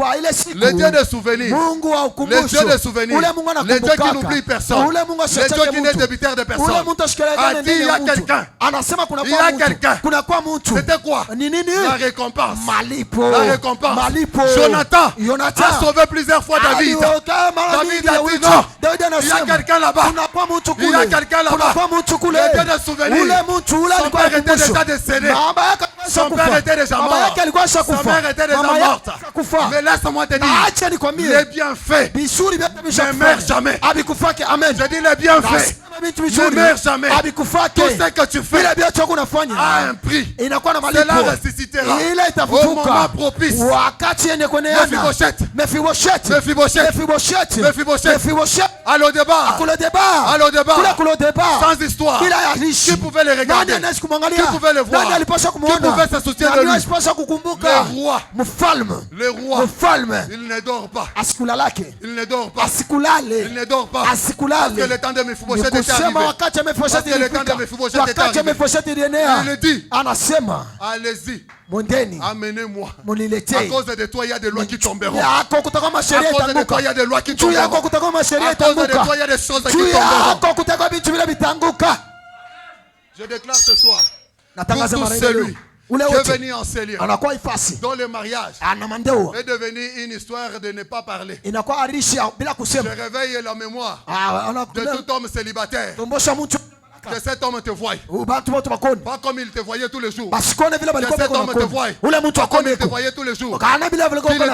le Dieu de souvenir, le Dieu de souvenir, le Dieu qui n'oublie personne, le Dieu qui n'est débiteur de personne, a dit il y a quelqu'un, il y a quelqu'un. C'était quoi? La récompense. La récompense. Jonathan a sauvé plusieurs fois David. David a dit non. Il y a quelqu'un là-bas. Il y a quelqu'un là-bas. Le Dieu de souvenir. Son père était déjà décédé. Son père était déjà mort. Sa mère était déjà morte. Mais laisse-moi te dire, les bienfaits ne meurent jamais. Je dis les bienfaits ne meurent jamais. Tout ce que tu fais a un prix. Cela ressuscitera au moment propice. Mephibosheth. À l'au débat. Sans histoire. Qui pouvait le regarder? Qui pouvait le voir? Qui pouvait se soucier de lui? Le roi. Il ne dort pas. Il ne dort pas. Il ne dort pas. Parce que le temps de Mephibosheth était arrivé. Parce que le temps de Mephibosheth était arrivé. Il dit, allez-y. Amenez-moi. À cause de toi, il y a des lois qui tomberont. À cause de toi, il y a des lois qui tomberont. À cause de toi, il y a des choses qui tomberont. Je déclare ce soir, pour tout celui qui est venu en ce lieu, dont le mariage est devenu une histoire de ne pas parler. Je réveille la mémoire de tout homme célibataire. Que cet homme te voie. Pas comme il te voyait tous les jours. Que cet homme te voie. Pas comme il te voyait tous les jours. Qu'il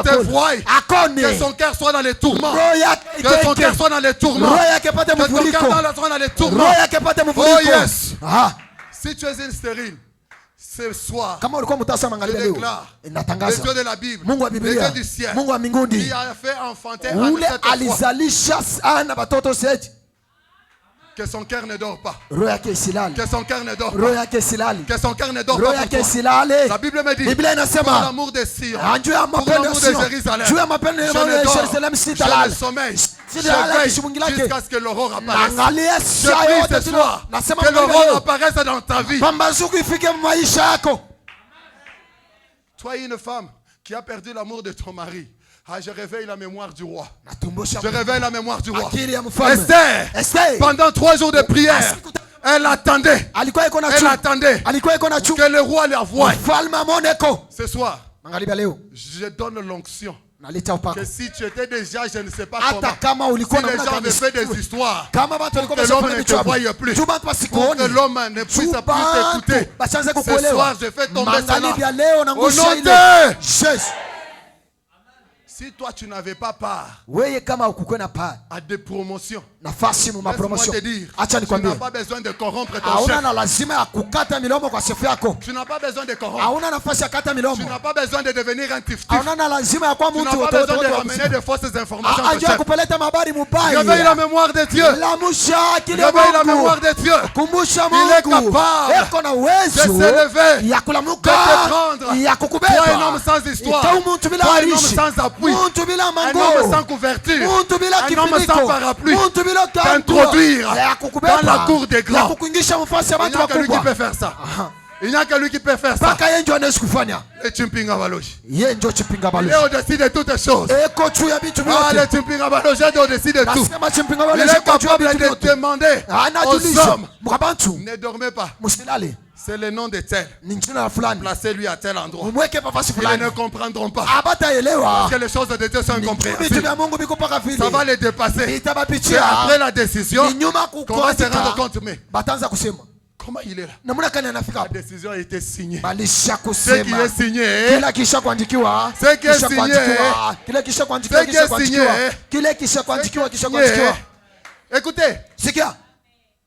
te voie. Que son cœur soit dans les tourments. Que son cœur soit dans les tourments. Que ton cœur soit dans les tourments. Oh yes. Si tu es une stérile, ce soir, je déclare le Dieu de la Bible, le Dieu du ciel, qui a fait enfanter que son cœur ne dort pas. Que son cœur ne dort pas. Que son cœur ne dort pas pour toi. La Bible me dit, pour l'amour de Sion, pour l'amour de Jérusalem, je ne dors, je ne sommeille. Je veille jusqu'à ce que l'aurore apparaisse. Je prie ce soir que l'aurore apparaisse dans ta vie. Toi, une femme qui a perdu l'amour de ton mari. Je réveille la mémoire du roi. Je réveille la mémoire du roi. Esther, pendant 3 jours de prière, elle attendait. Elle attendait que le roi la voie. Ce soir, je donne l'onction. Que si tu étais déjà, je ne sais pas comment, si les gens avaient fait des histoires pour que l'homme ne te voie plus, pour que l'homme ne puisse plus t'écouter, ce soir je fais tomber cela au nom de Jésus. Si toi tu n'avais pas part à des promotions, laisse-moi te dire, tu n'as pas besoin de corrompre ton chef. Tu n'as pas besoin de corrompre. Tu n'as pas besoin de devenir un tiftif. Tu n'as pas besoin de ramener de fausses informations à ton chef. Réveille la mémoire de Dieu. Réveille la mémoire de Dieu. Il est capable de s'élever, de te prendre. Toi un homme sans histoire, toi un homme sans appui, un homme sans couverture, un homme sans parapluie, t'introduire dans la cour des grands. Il n'y a que lui qui peut faire ça. Il n'y a que lui qui peut faire ça. Le Chimpinga Baloji. Il est au-dessus de toutes choses. Le Chimpinga Baloji est au-dessus de tout. Il est capable de demander aux hommes, ne dormez pas. C'est le nom de tel. Placez-lui à tel endroit. Ils ne comprendront pas. Parce que les choses de Dieu sont incompréhensibles. Ça va les dépasser. C'est après la décision qu'on va se rendre compte. Mais comment il est là? La décision a été signée. Ce qui est signé. Ce qui est signé. Écoutez.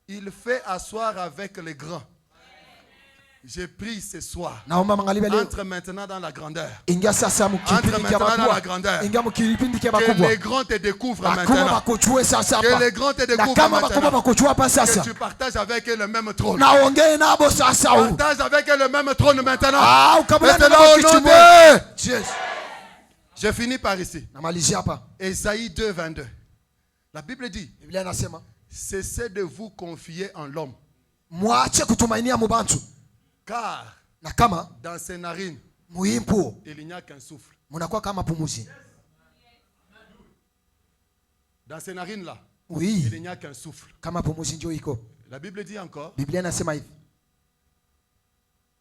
Il fait asseoir avec les grands. J'ai pris ce soir. Entre maintenant dans la grandeur. Entre maintenant dans la grandeur. Que les grands te découvrent maintenant. Que les grands te découvrent maintenant. Que tu partages avec eux le même trône. Partage avec eux le même trône maintenant. Maintenant au nom de... Je finis par ici. Ésaïe 2, 22. La Bible dit, cessez de vous confier en l'homme. Car dans ses narines, il n'y a qu'un souffle. Dans ces narines-là, il n'y a qu'un souffle. La Bible dit encore,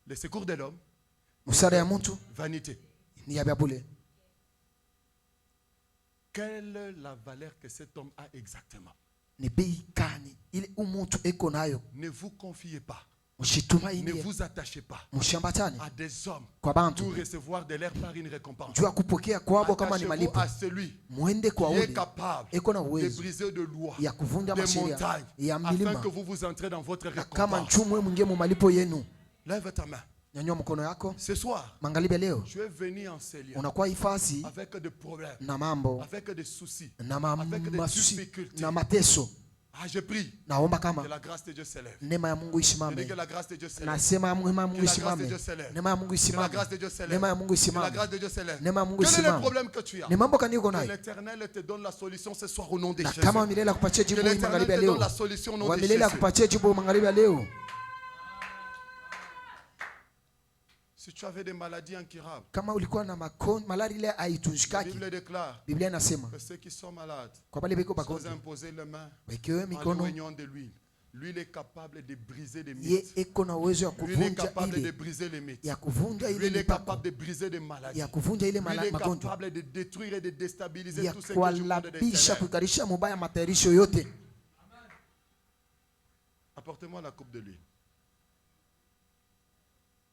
le secours de l'homme, vanité. Quelle est la valeur que cet homme a exactement? Ne vous confiez pas. Ne vous attachez pas à des hommes pour recevoir de leur part une récompense. Attachez-vous à celui qui est capable de briser de lois, des montagnes, afin que vous entrez dans votre récompense. Lève ta main. Ce soir, tu es venu en ces lieux avec des problèmes, avec des soucis, avec des difficultés. Je prie que la grâce de Dieu s'élève. Que la grâce de Dieu s'élève. Que la grâce de Dieu s'élève. Que la grâce de Dieu s'élève. Quel est le problème que tu as? Que l'Éternel te donne la solution ce soir au nom de Jésus. Que l'Éternel te donne la solution au nom de Jésus. Si tu avais des maladies incurables, la Bible déclare que ceux qui sont malades sont imposés les mains en l'oignon de l'huile. L'huile est capable de briser les mythes. L'huile est capable de briser les mythes. L'huile est capable de briser les maladies. L'huile est capable de détruire et de déstabiliser tout ce que tu vois de ténèbres. Apportez-moi la coupe de l'huile.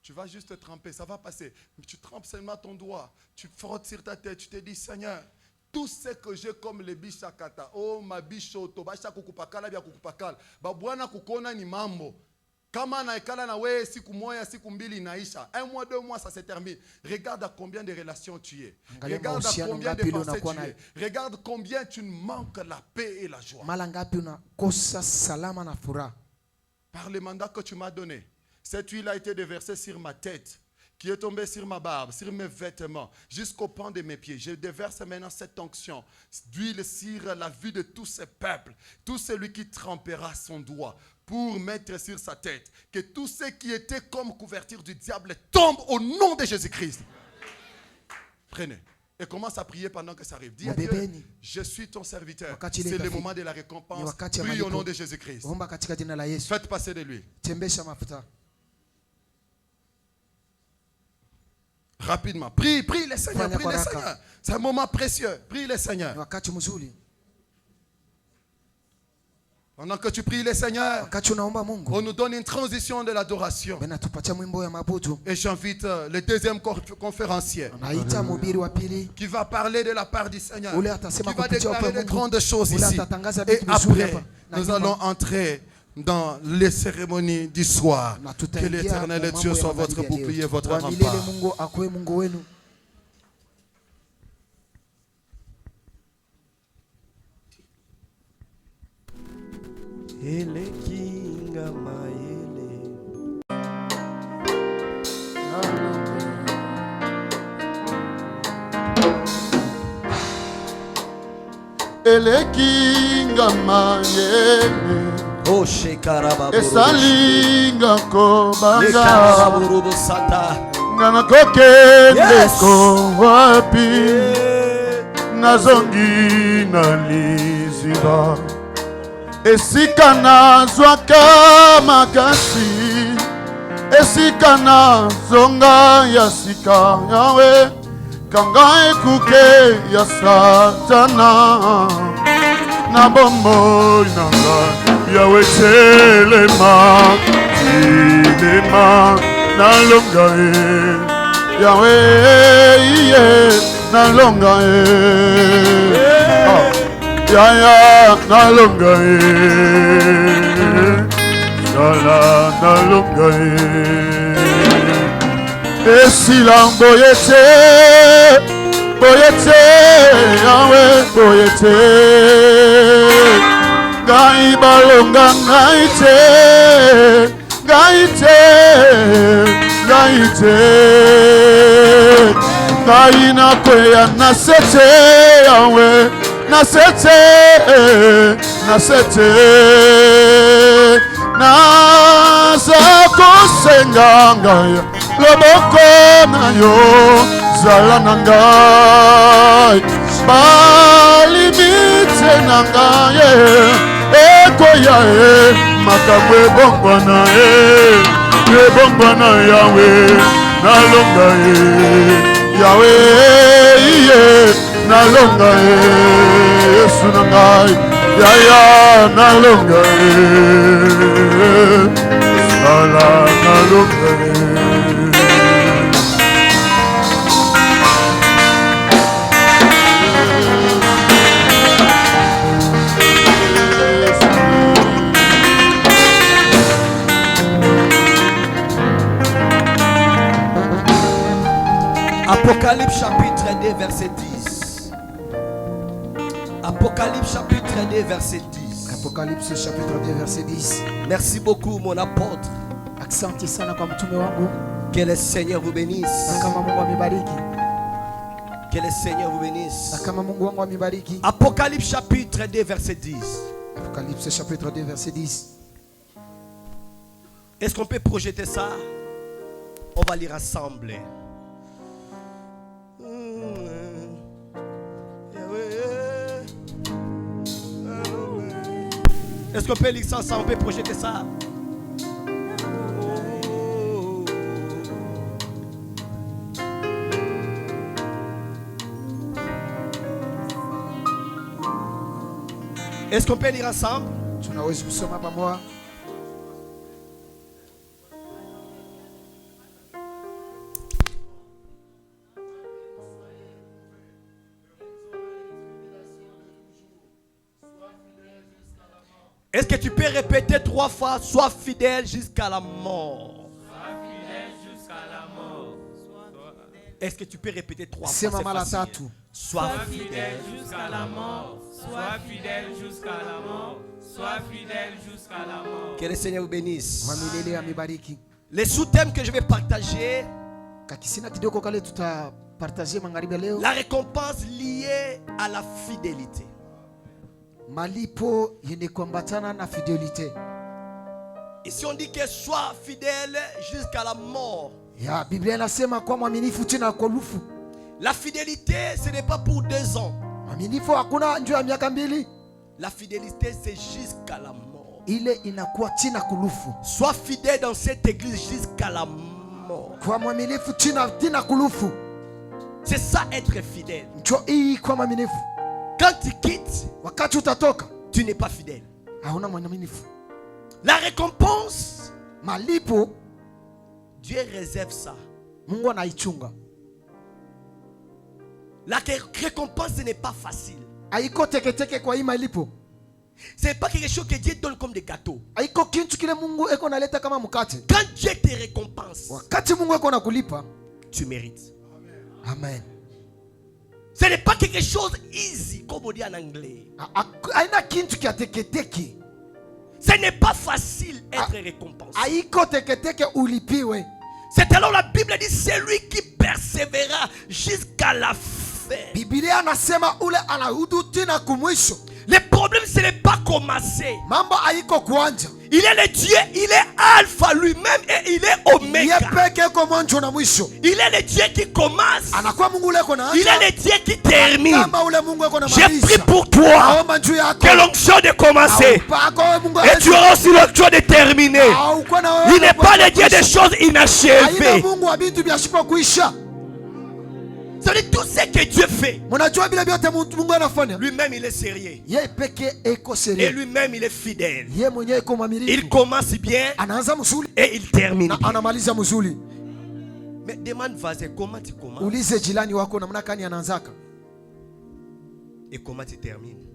Tu vas juste te tremper, ça va passer. Mais tu trempes seulement ton doigt. Tu frottes sur ta tête, tu te dis, Seigneur, tout ce que j'ai comme les bishakata, oh ma bishoto, basha kukupakala bia kukupakala, babwana kukona ni mambo. Kama na ekala na we siku moya siku mbili inaisha. 1 mois, 2 mois, ça se termine. Regarde à combien de relations tu es. Regarde à combien de pensées tu es. Regarde combien tu manques la paix et la joie. Par le mandat que tu m'as donné. Cette huile a été déversée sur ma tête, qui est tombée sur ma barbe, sur mes vêtements, jusqu'au pan de mes pieds. Je déverse maintenant cette onction d'huile sur la vie de tous ces peuples. Tout celui qui trempera son doigt pour mettre sur sa tête. Que tout ce qui était comme couverture du diable tombe au nom de Jésus-Christ. Prenez. Et commence à prier pendant que ça arrive. Dis à Dieu, je suis ton serviteur. C'est le moment de la récompense. Prie au nom de Jésus-Christ. Faites passer de l'huile. Rapidement. Prie le Seigneur. Prie le Seigneur. C'est un moment précieux. Prie le Seigneur. Pendant que tu pries le Seigneur, on nous donne une transition de l'adoration. Et j'invite le deuxième conférencier qui va parler de la part du Seigneur, qui va déclarer de grandes choses ici. Et après, nous allons entrer dans les cérémonies du soir. Que l'Éternel Dieu soit votre bouclier, votre rempart. Ele kinga maele. Ele kinga maele. esalinga kobanga nga nakokendeko wapi nazongi na liziba esika nazwaka makasi esika nazonga ya sika yawe kanga ekuke ya satana na bomoi nanga yawe telema tilema nalonga yawe iye nalonga yaya nalonga sala nalonga esila boyete boyete yawe boyete gai balonga ngaite gaite gaite gai na kweya nasete yawe nasete nasete nasa kosenga ngai loboko na yo zala na ngai balimite na ngai ekoya makambo ebongwana yawe nalonga yawe iye nalonga yesu na ngai yaya nalonga sala nalonga Apocalypse chapitre 2 verset 10. Apocalypse chapitre 2 verset 10. Apocalypse chapitre 2 verset 10. Merci beaucoup mon apôtre. Asante sana kwa mtume wangu. Que le Seigneur vous bénisse. Kama Mungu amibariki. Que le Seigneur vous bénisse. Kama Mungu wangu amibariki. Apocalypse chapitre 2 verset 10. Apocalypse chapitre 2 verset 10. Est-ce qu'on peut projeter ça? On va lire ensemble. Est-ce qu'on peut lire ça ensemble? On peut projeter ça? Est-ce qu'on peut lire ensemble? Tunaweza kusoma pamoja. Est-ce que tu peux répéter 3 fois? Sois fidèle jusqu'à la mort. Sois fidèle jusqu'à la mort. Est-ce que tu peux répéter 3 fois? Sema mara tatu. Sois fidèle jusqu'à la mort. Sois fidèle jusqu'à la mort. Sois fidèle jusqu'à la mort. Que le Seigneur vous bénisse. Wamilele amibariki. Les sous-thèmes que je vais partager. Kakisina kidogo kale tutapartager magharibi leo. La récompense liée à la fidélité. Malipo yenye kuambatana na fidelite. Ici on dit que sois fidèle jusqu'à la mort. Ya Biblia inasema kwa mwaminifu tena kwa lufu. La fidélité ce n'est pas pour 2 ans. Mwaminifu hakuna njoo ya miaka 2. La fidélité c'est jusqu'à la mort. Ile inakuwa tena kulufu. Sois fidèle dans cette église jusqu'à la mort. Kwa mwaminifu tena kulufu. C'est ça être fidèle. Njoo hii kwa mwaminifu. Quand tu quittes, wakati utatoka, tu n'es pas fidèle. hauna mwaminifu. La récompense, malipo, Dieu réserve ça. Mungu anaichunga. La récompense ce n'est pas facile. Haiko teketeke kwa hii malipo. Ce n'est pas quelque chose que Dieu donne comme des gâteaux. Haiko kintu kile Mungu eko naleta kama mkate. Quand Dieu te récompense, wakati Mungu eko nakulipa, tu mérites. Amen. Ce n'est pas quelque chose easy comme on dit en anglais. Haina kintu kia teketeke. Ce n'est pas facile être récompensé. Haiko teketeke ulipiwe. C'est alors la Bible dit celui qui persévéra jusqu'à la fin. Biblia anasema ule anahudu tena kumwisho. Le problème, ce n'est pas commencé. Mambo haiko kuanja. Il est le Dieu, il est Alpha lui-même et il est Oméga. Il est le Dieu qui commence. Il est le Dieu qui termine. J'ai pris pour toi que l'onction de commencer. Et tu auras aussi l'onction de terminer. Il n'est pas le Dieu des choses inachevées. C'est tout ce que Dieu fait. Lui-même il est sérieux. Et lui-même il est fidèle. Il commence bien et il termine bien. Mais demande vas-y, comment tu commences et comment tu termines.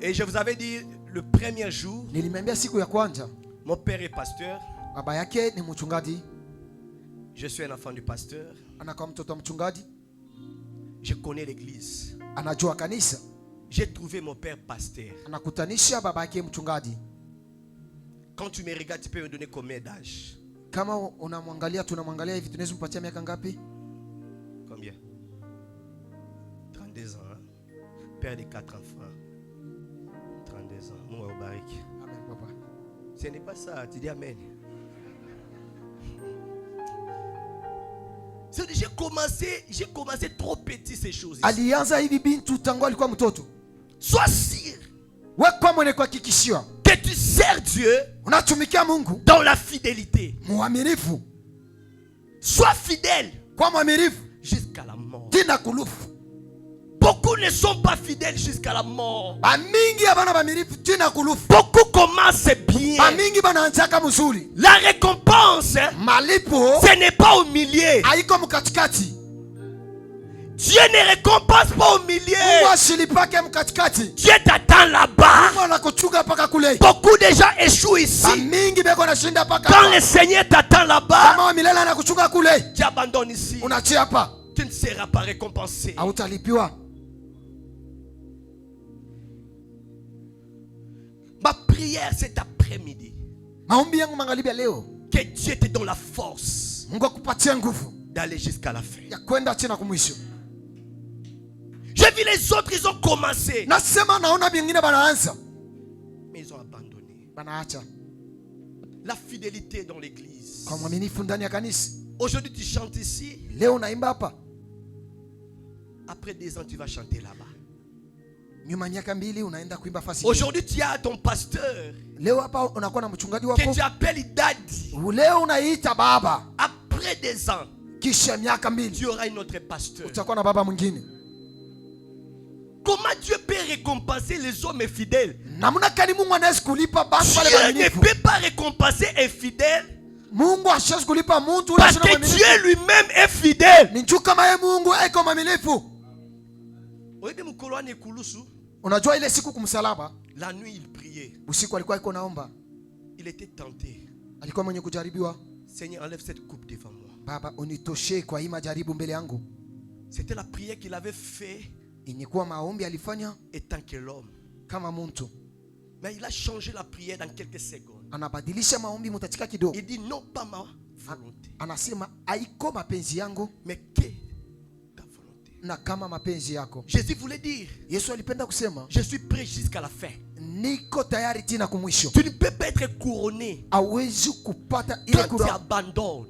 Et je vous avais dit le premier jour, mon père est pasteur. Je suis un enfant du pasteur. Je connais l'église. J'ai trouvé mon père pasteur. Quand tu me regardes, tu peux me donner combien d'âge? Combien? 32 ans. Hein? Père de 4 enfants. 32 ans. Moi, au barik. Amen, papa. Ce n'est pas ça. Tu dis amen. J'ai commencé trop petit ces choses. Sois sûr que tu sers Dieu dans la fidélité. Sois fidèle jusqu'à la mort. Beaucoup ne sont pas fidèles jusqu'à la mort. Beaucoup commencent bien. La récompense, ce n'est pas au milieu. Dieu ne récompense pas au milieu. Dieu t'attend là-bas. Beaucoup de gens échouent ici. Quand le Seigneur t'attend là-bas, tu abandonnes ici. Tu ne seras pas récompensé. Ma prière cet après-midi, que Dieu te donne la force d'aller jusqu'à la fin. J'ai vu les autres, ils ont commencé, mais ils ont abandonné. La fidélité dans l'église. Aujourd'hui tu chantes ici. Après 2 ans tu vas chanter là-bas. Aujourd'hui tu as ton pasteur que tu appelles Daddy. Après 2 ans tu auras un autre pasteur. Comment Dieu peut récompenser les hommes fidèles? Dieu ne peut pas récompenser un fidèle parce que Dieu lui-même est fidèle. La nuit il priait. Il était tenté. Seigneur, enlève cette coupe devant moi. C'était la prière qu'il avait fait étant que l'homme. Mais il a changé la prière dans quelques secondes. Il dit non pas ma volonté, mais que ta volonté. Jésus voulait dire, je suis prêt jusqu'à la fin. Tu ne peux pas être couronné quand tu abandonnes.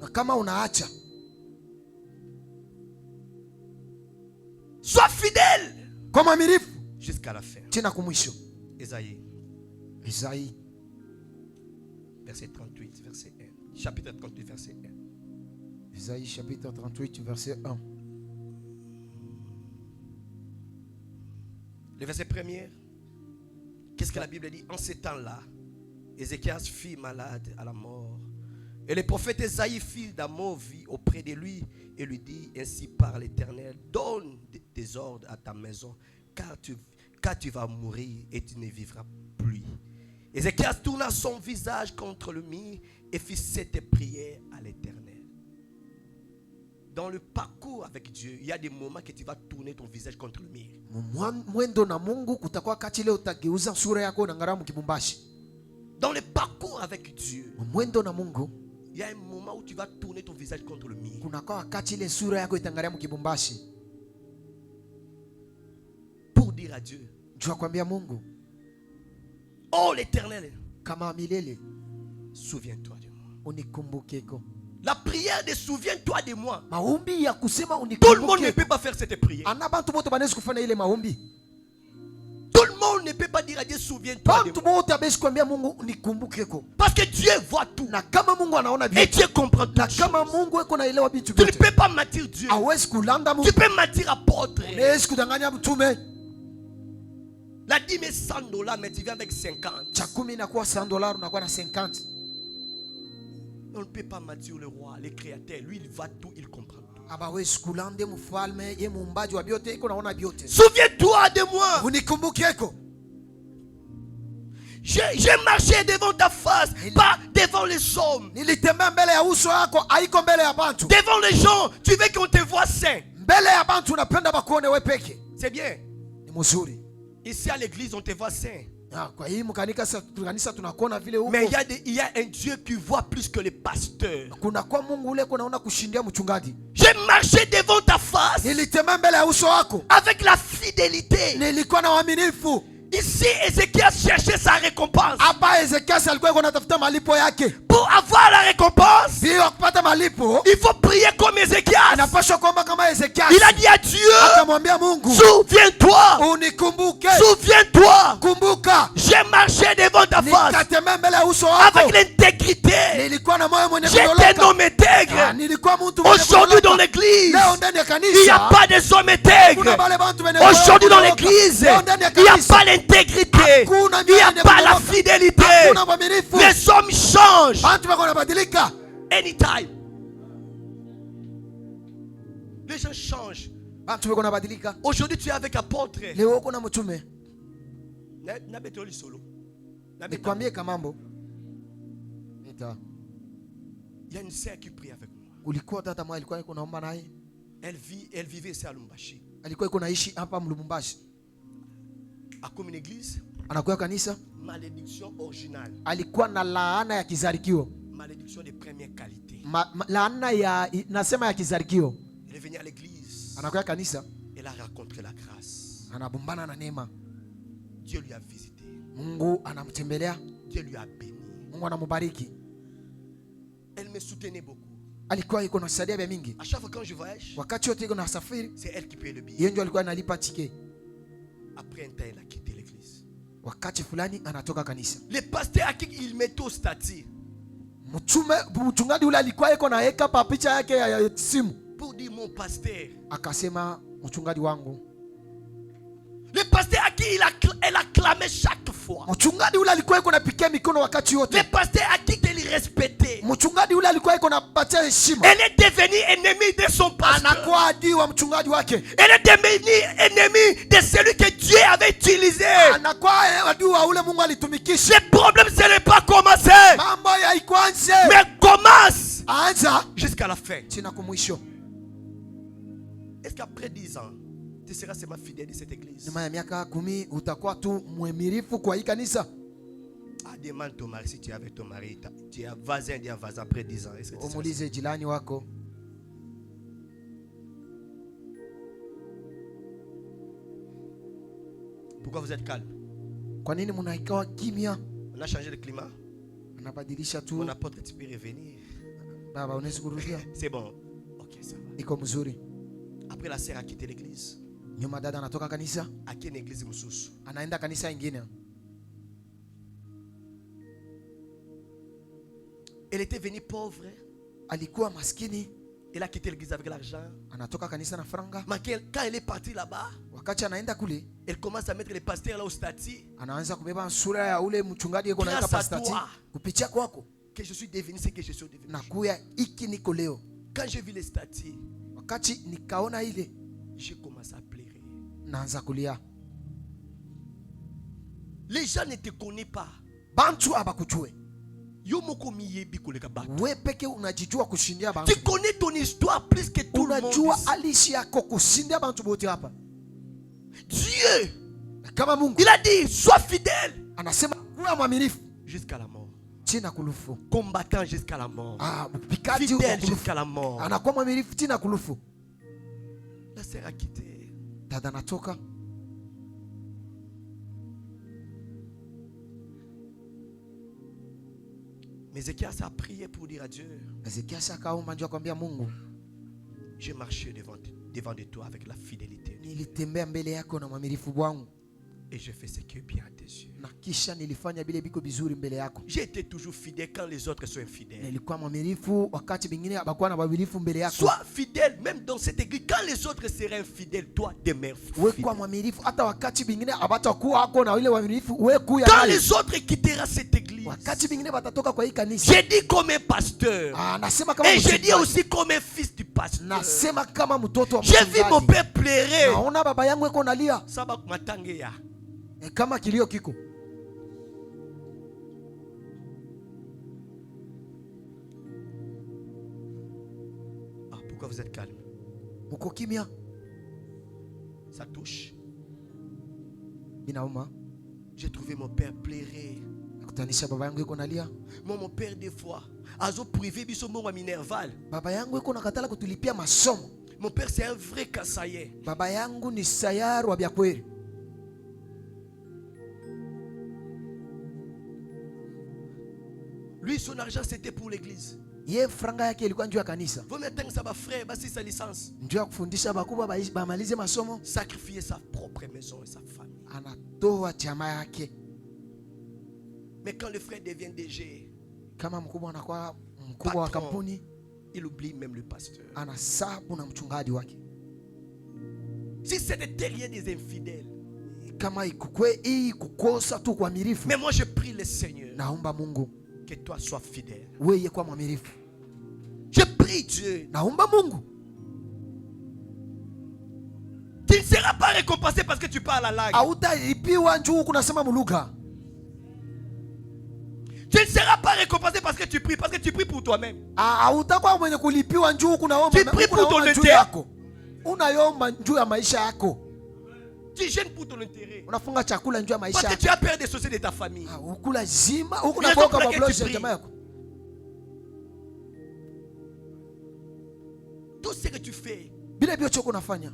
Sois fidèle jusqu'à la fin. Isaïe verset 38, verset 1. Chapitre 38, verset 1. Isaïe chapitre 38, verset 1. Le verset premier. Qu'est-ce que la Bible dit? En ces temps-là, Ézéchias fut malade à la mort. Et le prophète Isaïe fit d'amour vit auprès de lui et lui dit, ainsi par l'Éternel, donne des ordres à ta maison, car tu vas mourir et tu ne vivras plus. Ézéchias tourna son visage contre le mur et fit cette prière à l'Éternel. Dans le parcours avec Dieu, il y a des moments que tu vas tourner ton visage contre le mur. Dans le parcours avec Dieu, il y a un moment où tu vas tourner ton visage contre le mur. Pour dire à Dieu, Jua kwambia Mungu, oh l'Éternel, kama milele, souviens-toi de moi. Unikumbukeko. La prière de souviens-toi de moi. Maombi ya kusema unikumbuke. Tout le monde ne peut pas faire cette prière. Anabantu bote banezi kufanya ile maombi. Tout le monde ne peut pas dire à Dieu souviens-toi de moi. Parce que Dieu voit tout. Et Dieu comprend tout. Tu ne peux pas mentir Dieu. Tu peux mentir apôtre. La dîme est $100, mais tu viens avec 50. On ne peut pas mentir le roi, le créateur. Lui, il voit tout, il comprend tout. Souviens-toi de moi. J'ai marché devant ta face, pas devant les hommes. Devant les gens, tu veux qu'on te voit saint. C'est bien. Ici à l'église, on te voit saint. Mais il y a un Dieu qui voit plus que les pasteurs. J'ai marché devant ta face avec la fidélité. Ici, Ézéchias cherchait sa récompense. Pour avoir la récompense, il faut prier comme Ézéchias. Il a dit à Dieu, souviens-toi. Souviens-toi. J'ai marché devant ta face avec l'intégrité. J'étais un homme intègre. Aujourd'hui dans l'église, il n'y a pas des hommes intègres. Aujourd'hui dans l'église, il n'y a pas l'intégrité. Il n'y a pas la fidélité. Les hommes changent. Anytime. Les gens changent. Aujourd'hui tu es avec apôtre. Il y a une sœur qui prie avec moi. Elle vivait ici à Lubumbashi. A comme une église, malédiction originale. Malédiction de première qualité. Elle est venue à l'église. Elle a rencontré la grâce. Dieu lui a visité. Dieu lui a béni. Elle me soutenait beaucoup. À chaque fois quand je voyage, c'est elle qui paye le billet. Après un temps, elle a quitté l'église. Le pasteur à qui il met au statut pour dire mon pasteur. Le pasteur à qui elle a clamé chaque fois. Le pasteur à qui elle respectait. Elle est devenue ennemie de son pasteur. Elle est devenue ennemie de celui que Dieu avait utilisé. Le problème ce n'est pas commencer, mais commence jusqu'à la fin. Est-ce qu'après 10 ans tu seras seulement fidèle de cette église? Demande ton mari si tu es avec ton mari. Tu es voisin après 10 ans. Est-ce que tu pourquoi vous êtes calme? On a changé le climat. Mon apôtre, tu peux revenir. C'est bon. Ok, ça va. Après la sœur a quitté l'église. À quelle église mususu? Elle était venue pauvre. Elle a quitté l'église avec l'argent. Mais quand elle est partie là-bas, elle commence à mettre les pasteurs là au statut. Grâce à toi que je suis devenu ce que je suis devenu. Quand j'ai vu les statuts, j'ai commencé à pleurer. Les gens ne te connaissent pas. Tu connais ton histoire plus que tout le monde. Dieu, il a dit sois fidèle jusqu'à la mort. Combattant jusqu'à la mort. Fidèle jusqu'à la mort. La sœur a quitté. Mais Ézéchias a prié pour dire à Dieu, j'ai marché devant de toi avec la fidélité. Et je fais ce qui est bien à tes yeux. J'ai été toujours fidèle quand les autres sont infidèles. Sois fidèle même dans cette église. Quand les autres seraient infidèles, toi demeure fidèle. Quand les autres quitteront cette église, j'ai dit comme un pasteur. Et j'ai dit aussi comme un fils du pasteur. J'ai vu mon père pleurer. Ça va m'attendre. Kama kilio kiko. Ah, pourquoi vous êtes calme? Muko kimya. Ça touche. Inauma. J'ai trouvé mon père pleurer. Nakutanisha baba yangu yuko nalia. Mon père des fois azo privé biso mongo Minerval. Baba yangu yuko nakatala kutulipia masomo. Mon père c'est un vrai Kasaye. Baba yangu ni sayaru wa bya kweli. Lui, son argent, c'était pour l'église. Ye franga yake ilikuwa njoo ya kanisa. Vous mettez ça ba frère, basi sa licence. Njoo kufundisha bakubwa bamalize masomo. Sacrifier sa propre maison et sa famille. Anatoa chama yake. Mais quand le frère devient DG, kama mkubwa anakuwa mkubwa wa kampuni, il oublie même le pasteur. Anasabu na mchungaji wake. Si c'est des terriers des infidèles. Kama ikukwe hii kukosa tu kwa mirifu. Mais moi je prie le Seigneur. Naomba Mungu que toi sois fidèle. Wewe kwa mwaminifu. Je prie Dieu. Naomba Mungu. Tu ne seras pas récompensé parce que tu parles la langue. Hautalipiwa njoo kunasema mulugha. Tu ne seras pas récompensé parce que tu pries pour toi-même. Hautakuwa mwenye kulipiwa njoo kunaomba. Tu pries pour ton intérêt. Unayomba njoo ya maisha yako. Tu gênes pour ton intérêt. Unafunga chakula njoo ya maisha yako. Parce que tu as peur des sociétés de ta famille. Ukula zima, ukuna boka babloje ya jamaa yako. Tout ce que tu fais. Bila biocho kunafanya.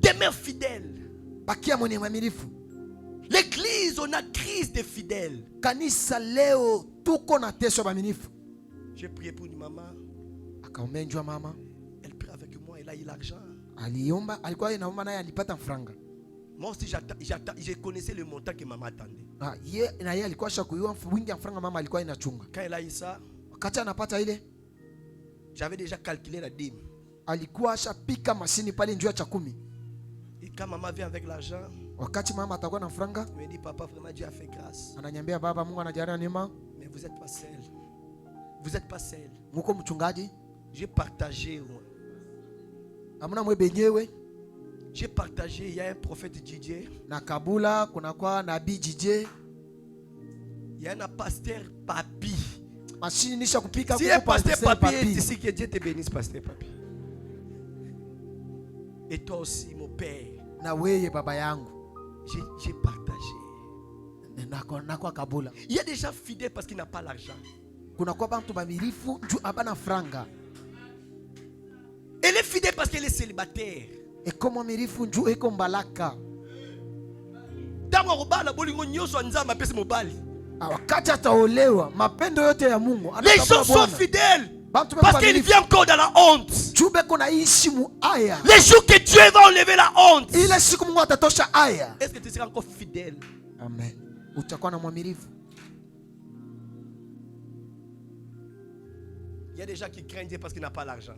Demeure fidèle. Bakia mwenye mwaminifu. L'église, on a crise des fidèles. Kanisa leo tuko na teso baminifu. J'ai prié pour une maman. Akaombea njoo mama. Elle prie avec moi, elle a eu l'argent. Aliomba, alikuwa inaomba naye alipata franga. Moi aussi je connaissais le montant que maman attendait. Na yeye alikuwa shakuyua wingi ya franga mama alikuwa inachunga. Quand elle a eu ça, wakati anapata ile, j'avais déjà calculé la dîme. Alikuwa shapika masini pale njoo ya cha 10. Et quand maman vient avec l'argent, wakati mama atakuwa na franga, il me dit papa vraiment Dieu a fait grâce. Ananiambia baba Mungu anajalia neema. Mais vous êtes pas seul. Vous êtes pas seul. Muko mchungaji. J'ai partagé. Amuna mwe benyewe. J'ai partagé, il y a un prophète DJ. Na Kabula kuna kwa nabii DJ. Il y a un pasteur Papi. Machine nisha kupika si un pasteur Papi est ici, que Dieu te bénisse pasteur Papi. Et toi aussi mon père. Na weye baba yangu. J'ai partagé. Na kwa Kabula. Il y a des gens fidèles parce qu'ils n'ont pas l'argent. Kuna kwa bantu bamirifu njoo abana franga. Elle est fidèle parce qu'elle est célibataire. Et comme mirifu njoo eko mbalaka. Tango robala bolingo nyoso nzamba pesa mobali. Wakati ataolewa mapendo yote ya Mungu. Les gens sont fidèles. Parce qu'il vient encore dans la honte. Les jours que Dieu va enlever la honte. Est-ce que tu seras encore fidèle? Amen. Il y a des gens qui craignent Dieu parce qu'ils n'ont pas l'argent.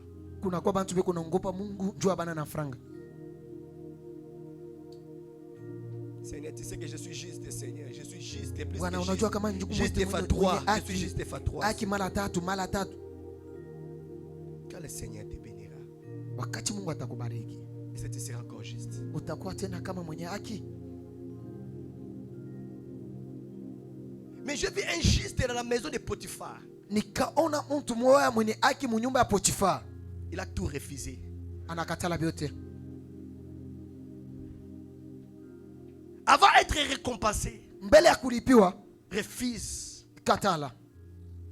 Seigneur, tu sais que je suis juste, Seigneur. Je suis juste et plus que juste. Juste fois 3. Je suis juste fois 3. Quand le Seigneur te bénira, est-ce que tu seras encore juste? Mais je vis injuste dans la maison de Potiphar. Il a tout refusé. Avant d'être récompensé, refuse.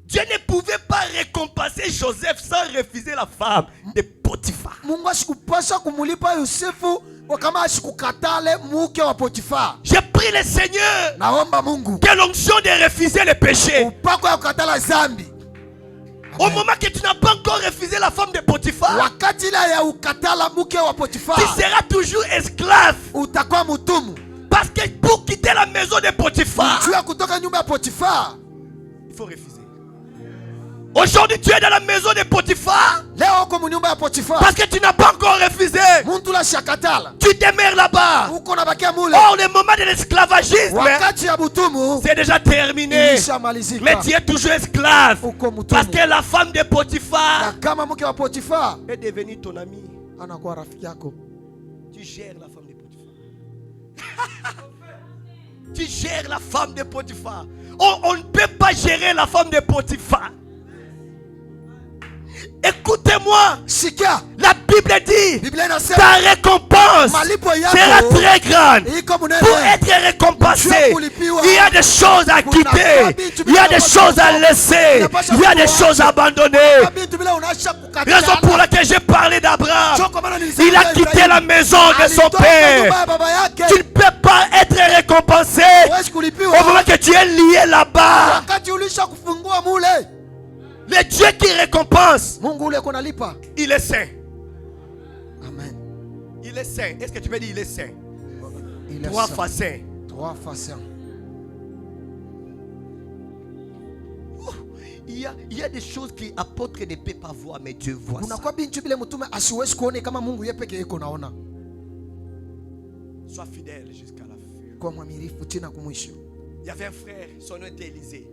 Dieu ne pouvait pas récompenser Joseph sans refuser la femme de Potiphar. J'ai prié le Seigneur que l'onction de refuser les péchés. Au moment que tu n'as pas encore refusé la femme de Potiphar, tu seras toujours esclave. Parce que pour quitter la maison de Potiphar, il faut refuser. Aujourd'hui, tu es dans la maison de Potiphar parce que tu n'as pas encore refusé. Tu demeures là-bas. Or, le moment de l'esclavagisme, c'est déjà terminé. Mais tu es toujours esclave. Parce que la femme de Potiphar est devenue ton amie. Tu gères la femme de Potiphar. Tu gères la femme de Potiphar. On ne peut pas gérer la femme de Potiphar. Écoutez-moi, la Bible dit ta récompense sera très grande. Pour être récompensé, il y a des choses à quitter, il y a des choses à laisser, il y a des choses à abandonner. Raison pour laquelle j'ai parlé d'Abraham. Il a quitté la maison de son père. Tu ne peux pas être récompensé au moment que tu es lié là-bas. Le Dieu qui récompense, il est saint. Amen. Il est saint. Est-ce que tu peux dire il est saint? Trois fois saint. Il y a des choses que l'apôtre ne peut pas voir, mais Dieu voit ça. Sois fidèle jusqu'à la fin. Il y avait un frère, son nom était Élisée.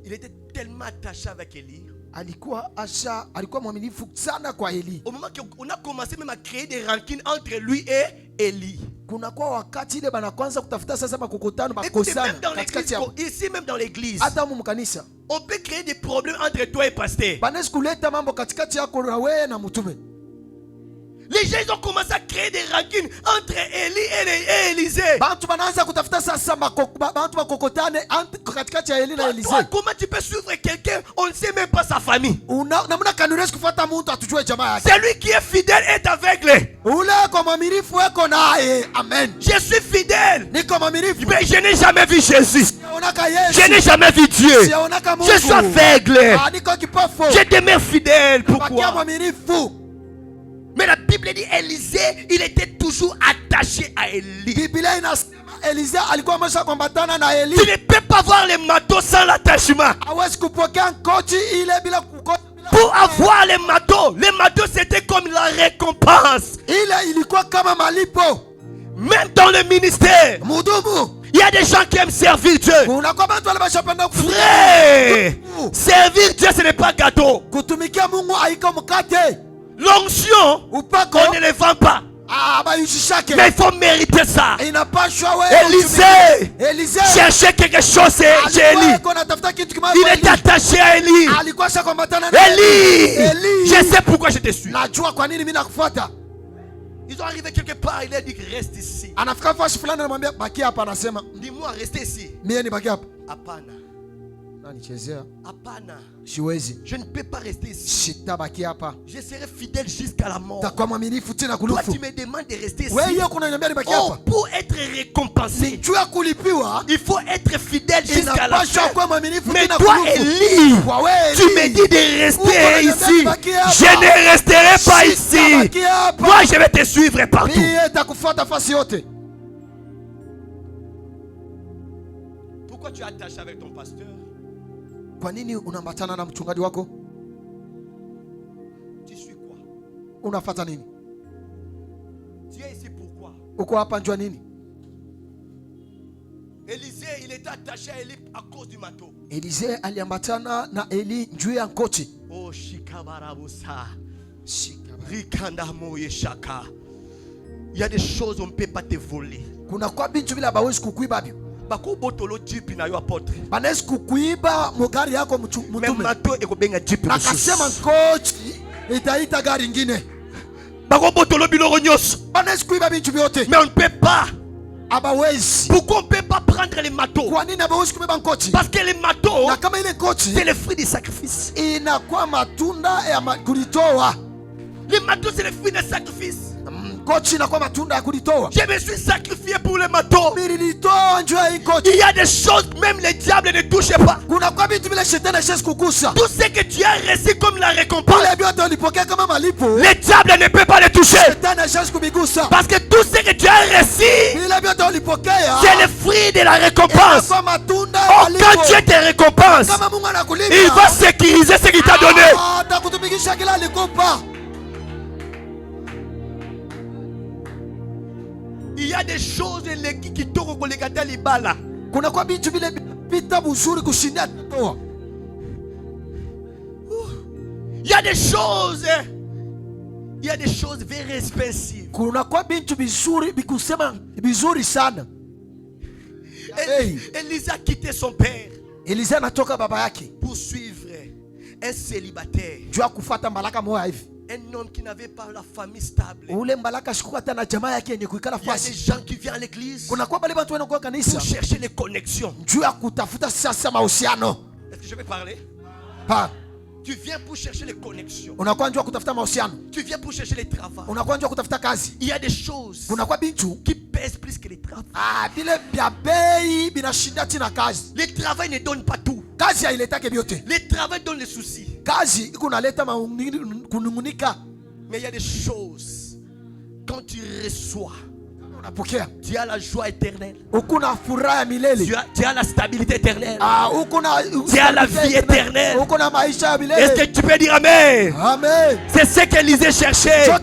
Il était tellement attaché avec Élie. Au moment qu'on a commencé même à créer des rancines entre lui et Élie. Ici même dans l'église, on peut créer des problèmes entre toi et pasteur. Les gens ils ont commencé à créer des rancines entre Élie et Élisée. Toi, comment tu peux suivre quelqu'un? On ne sait même pas sa famille. Celui qui est fidèle est aveugle. Amen. Je suis fidèle, mais je n'ai jamais vu Jésus. Je n'ai jamais vu Dieu. Je suis aveugle. Je demeure fidèle. Pourquoi? Mais la Bible dit Élisée, il était toujours attaché à Élie. Tu ne peux pas voir les marteaux sans l'attachement. Pour avoir les marteaux c'était comme la récompense. Même dans le ministère, il y a des gens qui aiment servir Dieu. Frère, servir Dieu ce n'est pas gâteau. L'onction, on ne les vend pas. Mais il faut mériter ça. Élisée cherchait quelque chose chez Élie. Il était attaché à Élie. Élie, je sais pourquoi je te suis. Ils ont arrivé quelque part, il a dit reste ici. Dis-moi, restez ici. Apana. Apana. Je ne peux pas rester ici. Je serai fidèle jusqu'à la mort. Toi, tu me demandes de rester ici. Oh, pour être récompensé, il faut être fidèle jusqu'à la fin. Mais toi, Élie, tu me dis de rester ici. Je ne resterai pas ici. Moi, je vais te suivre partout. Pourquoi tu es attaché avec ton pasteur? Kwa nini unaambatana na mchungaji wako? Tu suis quoi? Unafuata nini? Tu es ici pourquoi? Uko hapa njua nini? Élisée, il était attaché à Élie à cause du manteau. Élisée aliambatana na Eli juu ya nkoti. Oh shikabarabusa. Rikandamo yeshaka. Il y a des choses on ne peut pas te voler. Kuna kwa bintu bila bawezi kukuiba bio. Bakobotolo jipi na yo apôtre. Banesi kukuiba mogari yako mtume. Même manteau ekobenga jipi. Nakasema nkoti itaita gari nyingine. Bakobotolo biloko nyos. Banesi kuiba bintu byote. Mais on ne peut pas. Abawezi. Pourquoi on ne peut pas prendre les marteaux? Kwa nini abawezi kuiba nkoti? Parce que les marteaux, na kama ile nkoti, c'est le fruit du sacrifice. Inakuwa matunda ya kulitoa. Les matos, c'est le fruit d'un sacrifice. Je me suis sacrifié pour les matos. Il y a des choses que même les diables ne touchent pas. Tout ce que tu as reçu comme la récompense, les diables ne peuvent pas les toucher. Parce que tout ce que tu as reçu, c'est le fruit de la récompense. Oh, quand Dieu te récompense, il va sécuriser ce qu'il t'a donné. Il y a des choses qui t'ont collecté les balles. Il y a des choses. Il y a des choses very expensive. Élise a quitté son père pour suivre un célibataire. Un homme qui n'avait pas la famille stable. Il y a des gens qui viennent à l'église pour chercher les connexions. Est-ce que je peux parler? Tu viens pour chercher les connexions. Tu viens pour chercher les travaux. Il y a des choses qui pèsent plus que les travaux. Les travail ne donnent pas tout. Les travail donnent les soucis. Mais il y a des choses, quand tu reçois, tu as la joie éternelle. Tu as la stabilité éternelle. Tu as la vie éternelle. Est-ce que tu peux dire Amen? Amen. C'est ce qu'Élisée cherchait. Mais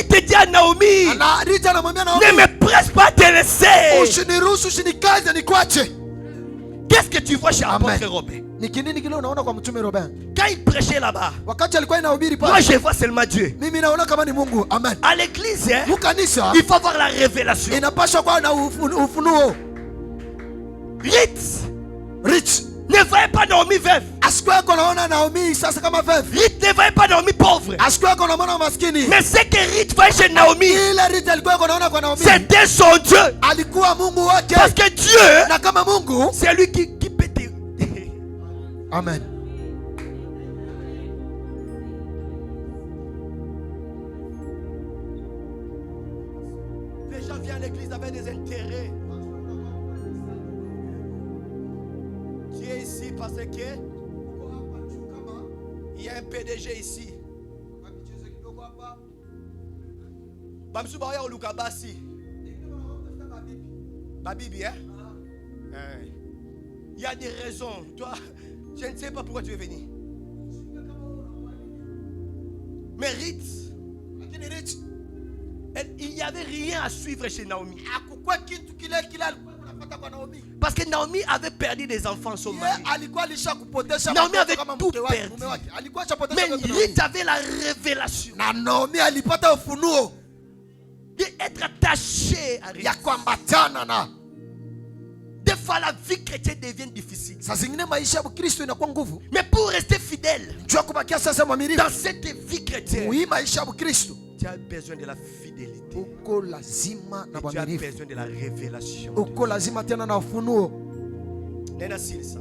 il te dit à Naomi, ne me presse pas à te laisser. Qu'est-ce que tu vois chez l'apôtre Robin? Quand il prêchait là-bas, moi je vois seulement Dieu. À l'église, il faut avoir la révélation. Rite ne voyait pas Naomi veuve. Rite ne voyait pas Naomi pauvre. Mais ce que Rite voyait chez Naomi, c'était son Dieu. Parce que Dieu, c'est lui qui peut te... Amen. Les gens viennent à l'église avec des intérêts. Tu es ici parce que il y a un PDG ici. Bamsou Barrière au Lukabasi. Babibi, hein? Il y a des raisons. Toi, je ne sais pas pourquoi tu es venu. Mais Rite, il n'y avait rien à suivre chez Naomi. Parce que Naomi avait perdu des enfants, son mari. Naomi avait tout perdu. Mais Rite avait la révélation d'être attaché à Rite. Des fois, la vie chrétienne devient difficile. Mais pour rester fidèle dans cette vie chrétienne, tu as besoin de la fidélité. Et tu as besoin de la révélation. Nena Silsa.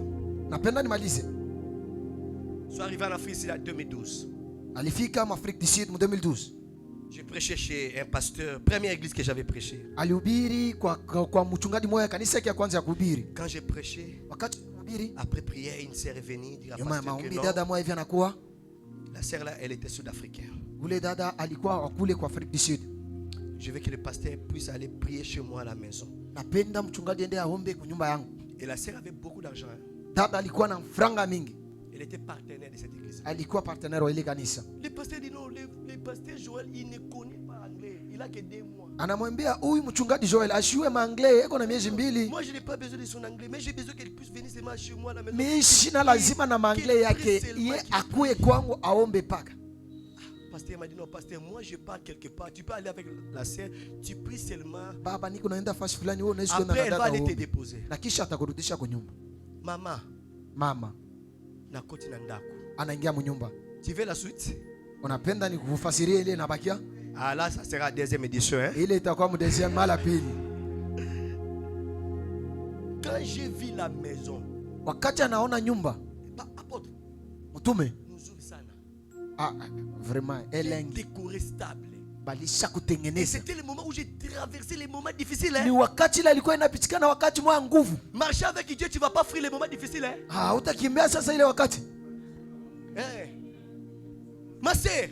Je suis arrivé en Afrique en 2012. J'ai prêché chez un pasteur, première église que j'avais prêché. Quand j'ai prêché, après prière, une sœur est venue dire à pasteur que non. La sœur là, elle était sud-africaine. Je veux que le pasteur puisse aller prier chez moi à la maison. Et la sœur avait beaucoup d'argent. Elle était partenaire de cette église. Le pasteur dit non, le pasteur Joël, il ne connaît pas anglais. Il a que 2 mois. Moi je n'ai pas besoin de son anglais, mais j'ai besoin qu'elle puisse venir seulement chez moi à la maison. Pasteur m'a dit non, pasteur, moi je pars quelque part. Tu peux aller avec la sœur, tu pries seulement. Après elle va aller te déposer. Maman. Nakoti na ndako. Anaingia mnyumba. Tu veux la suite? Unapenda nikufasirie ile inabakia? Ah là ça sera la deuxième édition hein. Ile itakuwa deuxième mara pili. Quand j'ai vu la maison. Wakati anaona nyumba. Apôtre. Mtume. Nzuri sana. Vraiment, j'ai décoré stable. Et c'était le moment où j'ai traversé les moments difficiles. Marcher avec Dieu, tu ne vas pas fuir les moments difficiles. Ma sœur,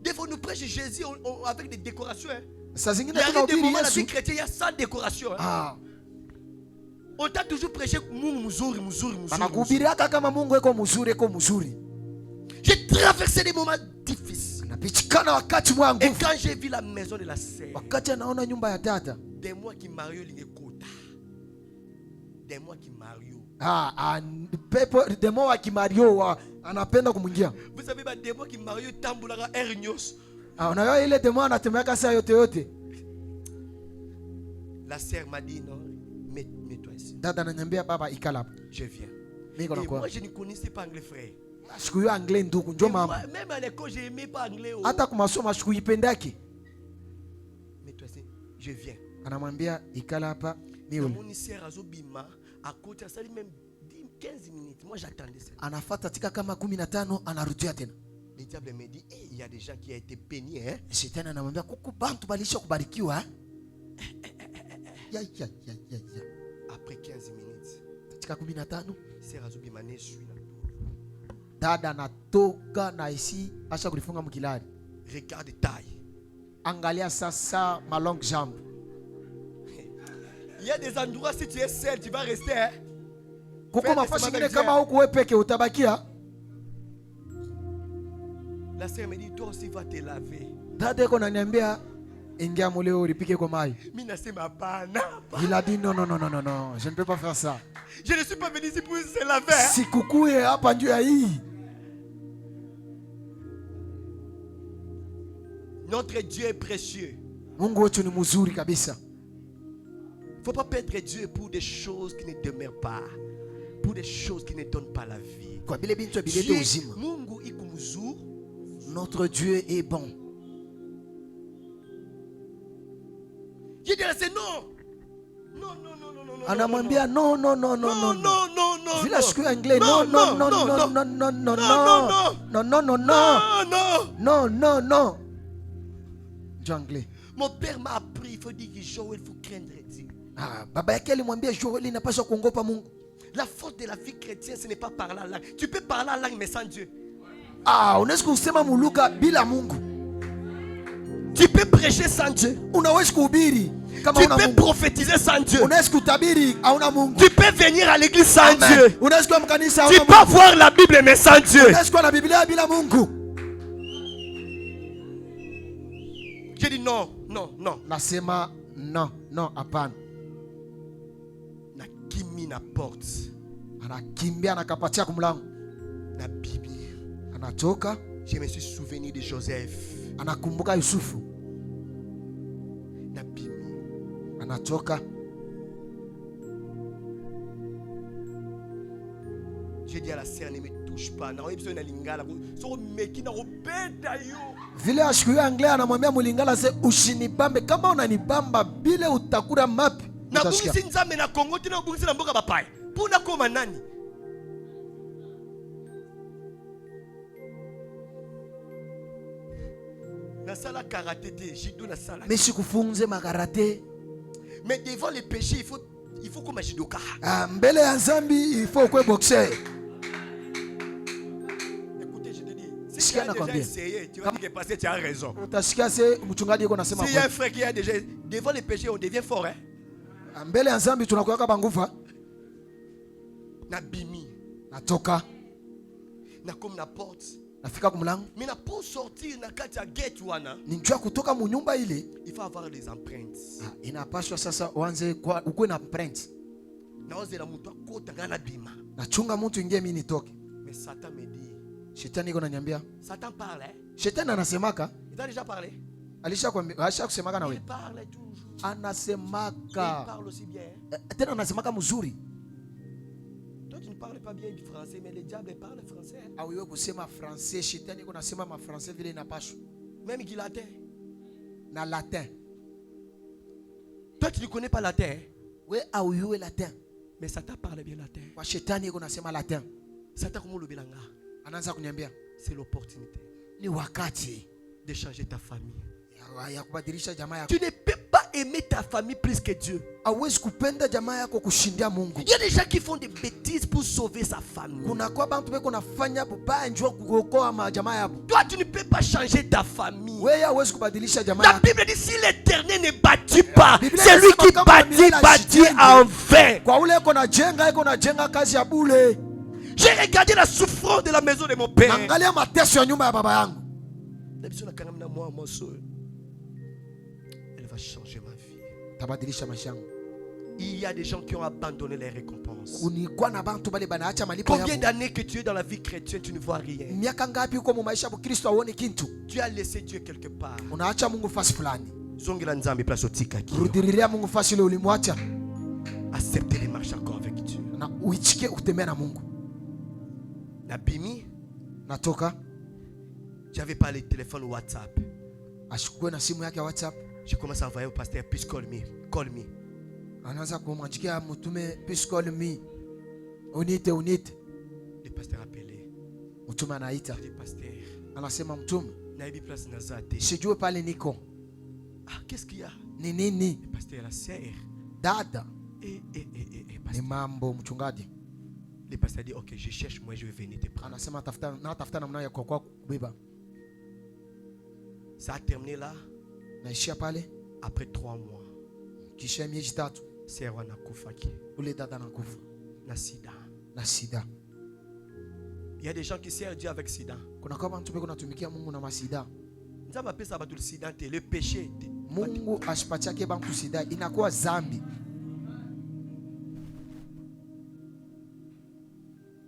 des fois nous prêchons Jésus avec des décorations. Il y a des moments dans la vie chrétienne, il y a sans décoration. On t'a toujours prêché muzuri. J'ai traversé des moments difficiles. Et quand j'ai vu la maison de la sœur, des mois qui marient l'ingekota. Des mois qui marient. Vous savez, des mois qui marient tambulaka ernyos. La sœur m'a dit non, mets-toi ici. Je viens. Et moi je ne connaissais pas anglais, frère. Même à l'école, je n'aimais pas anglais. Mets-toi ici. Je viens. Mon sœur Azobima, à côté, ça dit même 15 minutes. Moi j'attendais ça. Le diable me dit, il y a des gens qui ont été bénis. Après 15 minutes, sœur Azobima ne suit la dada natoka na isi asha kulifunga mkilari. Regarde taille. Angalia sasa ma longue jambe. Il y a des endroits si tu es seul tu vas rester. Kuko mafasi ngine kama huko wewe peke utabakia. La sœur me dit toi aussi va te laver. Dada yako ananiambia ingia muleo ulipike kwa maji. Mimi nasema hapana. Il a dit non, je ne peux pas faire ça. Je ne suis pas venu ici pour se laver. Sikukue hapa njoo ya hii. Notre Dieu est précieux. Mungu wetu ni mzuri kabisa. Il ne faut pas perdre Dieu pour des choses qui ne demeurent pas, pour des choses qui ne donnent pas la vie. Mungu iko mzuri. Notre Dieu est bon. Je dis non. Anamwambia non. Vile siku anglais non. Anglais. Mon père m'a appris, il faut dire que Joël, il faut craindre Dieu. Baba yake alimwambia Joël inapaswa kuogopa Mungu. La force de la vie chrétienne, ce n'est pas parler la langue. Tu peux parler la langue mais sans Dieu. Unaweza kusema muluga bila Mungu. Tu peux prêcher sans Dieu. Unaweza kuhubiri kama tu una peux Mungu. Prophétiser sans Dieu. Unaweza kutabiri hauna Mungu. Tu peux venir à l'église sans Dieu. Unaweza kuwa mkanisa tu hauna peux Mungu. voir la Bible mais sans Dieu. Unaweza kuwa na Biblia bila Mungu. Je dis non. Nasema non, hapana. Na kimi na porte. Anakimbia anakapatia kumlango. Na bibi. Anatoka. Je me suis souvenu de Joseph. Anakumbuka Yusufu. Na bibi. Anatoka. Je dis à la sœur, ne me touche pas. Vile ashikuyu anglais anamwambia mulingala se ushinibambe kama unanibamba bile utakura mapi. Na bungisi nzambe na Kongo tina bungisi na mboka bapai. Puna koma nani? Na sala karaté, jido na sala. Mais sikufunze makarate. Mais devant le péché, il faut comme jidoka. Mbele ya nzambi il faut kwe boxer. Si tu as déjà essayé, tu vas dire que parce que tu as raison. Si il y a un frère qui a déjà devant le péché, on devient fort. Mbele ya nzambi tunakuweka banguva. Na bimi. Natoka. Na comme na porte. Nafika kumlango. Mais na pour sortir na kati ya gate wana. Ninjua kutoka mu nyumba ile. Il faut avoir les empreintes. Inapaswa sasa uanze kwa ukue na empreinte. Na oze la mtu akota ngana bima. Nachunga mtu ingie mimi nitoke. Mais Satan me dit. Shetani iko ananiambia. Satan parle. Shetani anasemaka. Il t'a déjà parlé? Alisha kusemaka na wewe. Il parle toujours. Anasemaka. Il parle aussi bien. Tena anasemaka mzuri. Toi tu ne parles pas bien du français mais le diable parle français. Awiwe kusema français, shetani iko nasema ma français vile inapaswa. Même qui latin. Na latin. Toi tu ne connais pas latin. We awiwe latin. Mais Satan parle bien latin. Kwa shetani iko nasema latin. Satan comme le bilanga. Anaanza kuniambia c'est l'opportunité. ni wakati de changer ta famille. ya kubadilisha jamaa yako. Tu ne peux pas aimer ta famille plus que Dieu. Hauwezi kupenda jamaa yako kushindia Mungu. Il y a des gens qui font des bêtises pour sauver sa famille. Kuna kwa bantu beko nafanya bubaya njoo kuokoa jamaa yako. Toi tu ne peux pas changer ta famille. Wewe hauwezi kubadilisha jamaa La yako. Bible dit si l'Éternel ne bâtit pas, c'est lui qui bâtit en vain. Kwa ule eko na jenga kazi ya bure. J'ai regardé la souffrance de la maison de mon père. Angalia mateso ya nyumba ya baba yangu. Elle va changer ma vie. Tabadilisha maisha yangu. Il y a des gens qui ont abandonné les récompenses. Unikuwa na bantu bale banaacha malipo yao. Combien d'années que tu es dans la vie chrétienne, tu ne vois rien. Miaka ngapi uko mu maisha ya Kristo uone kintu? Tu as laissé Dieu quelque part. Unaacha Mungu fasi fulani. Zongela nzambe place otika ki. Rudiriria Mungu fasi ile ulimwacha. Accepter les marches encore avec Dieu. Na uichike utembea na Mungu. Na bimi natoka. J'avais pas le téléphone WhatsApp. Ashukue na simu yake ya WhatsApp. J'ai commencé à envoyer au pasteur, please call me. Call me. Anaanza kumwandikia mtume, please call me. Unite. Le pasteur appelé. Mtume anaita. Le pasteur. Anasema mtume. Naibi place nazate. Sijue pale niko. Ah, qu'est-ce qu'il y a? Ni nini? Le pasteur la sœur. Dada. Pasteur. Ni mambo mchungaji. Le pasteur dit OK, je cherche, moi je vais venir te prendre. Anasema tafuta namna ya kwa kubeba. Ça a terminé là. Naishia pale. Après 3 mois. Kisha miezi 3. Sœur anakufaki. Ule dada anakufa. Na sida. Il y a des gens qui servent Dieu avec sida. Kuna kama mtu beko natumikia Mungu na masida. Nzamba pesa batu sida te le péché. Mungu ashipatiake bantu sida inakuwa zambi.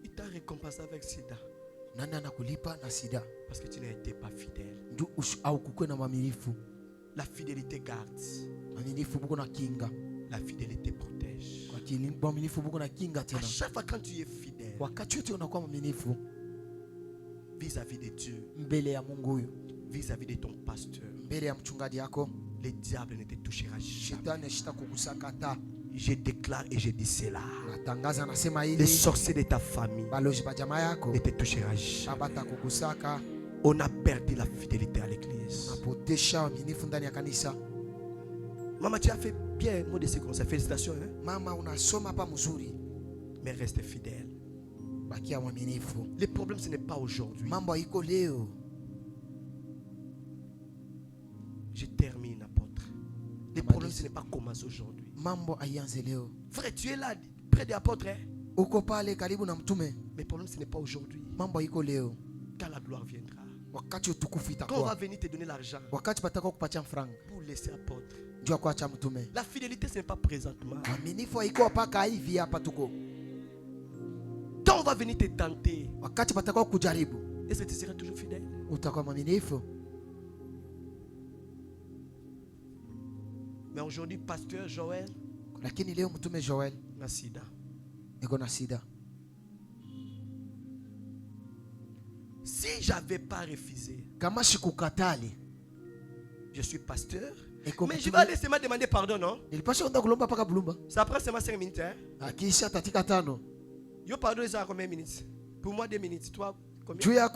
Il t'a récompensé avec sida. Nani anakulipa na sida? Parce que tu n'étais pas fidèle. Ndio au kukwe na maminifu. La fidélité garde. Maminifu buko na kinga. La fidélité protège. Kwa kili maminifu buko na kinga tena. À chaque fois quand tu es fidèle. Wakati wote unakuwa maminifu vis-à-vis de Dieu. Mbele ya Mungu huyo. Vis-à-vis de ton pasteur. Mbele ya mchungaji yako. Le diable ne te touchera jamais. Shetani ashitakukusaka hata. Je déclare et je dis cela. Natangaza nasema hili. Les sorciers de ta famille balozi ba jamaa yako ne te touchera jamais. Abatakukusaka. On a perdu la fidélité à l'église. Napotesha uaminifu ndani ya kanisa. Maman, tu as fait bien mot de circonstance. Félicitations. Hein? Mama, unasoma hapa mzuri. Mais reste fidèle. Bakia mwaminifu. Le problème ce n'est pas aujourd'hui. Mambo haiko leo. Je termine, apôtre. Le problème ce n'est pas comment aujourd'hui. Mambo haianze leo. Frère, tu es là près de l'apôtre. Hein? Uko pale karibu na mtume. Mais le problème ce n'est pas aujourd'hui. Mambo haiko leo. Quand la gloire viendra. Wakati utukufu itakuwa. Quand on va venir te donner l'argent. Wakati bataka kupatia franga. Pour laisser apôtre. Ndio kuacha mtume. La fidélité ce n'est pas présentement. Aminifu haiko paka hivi hapa tuko. Quand on va venir te tenter. Wakati bataka kujaribu. Est-ce que tu seras toujours fidèle? Utakuwa mwaminifu. Mais aujourd'hui pasteur Joël. Lakini leo mtume Joël na sida. Eko na sida. Si j'avais pas refusé. Kama sikukatali. Je suis pasteur. Mais je vais laisser me demander pardon, non? C'est après seulement 5 minutes. Hein? Yo pardon, ça a combien de minutes? Pour moi 2 minutes. Toi, combien?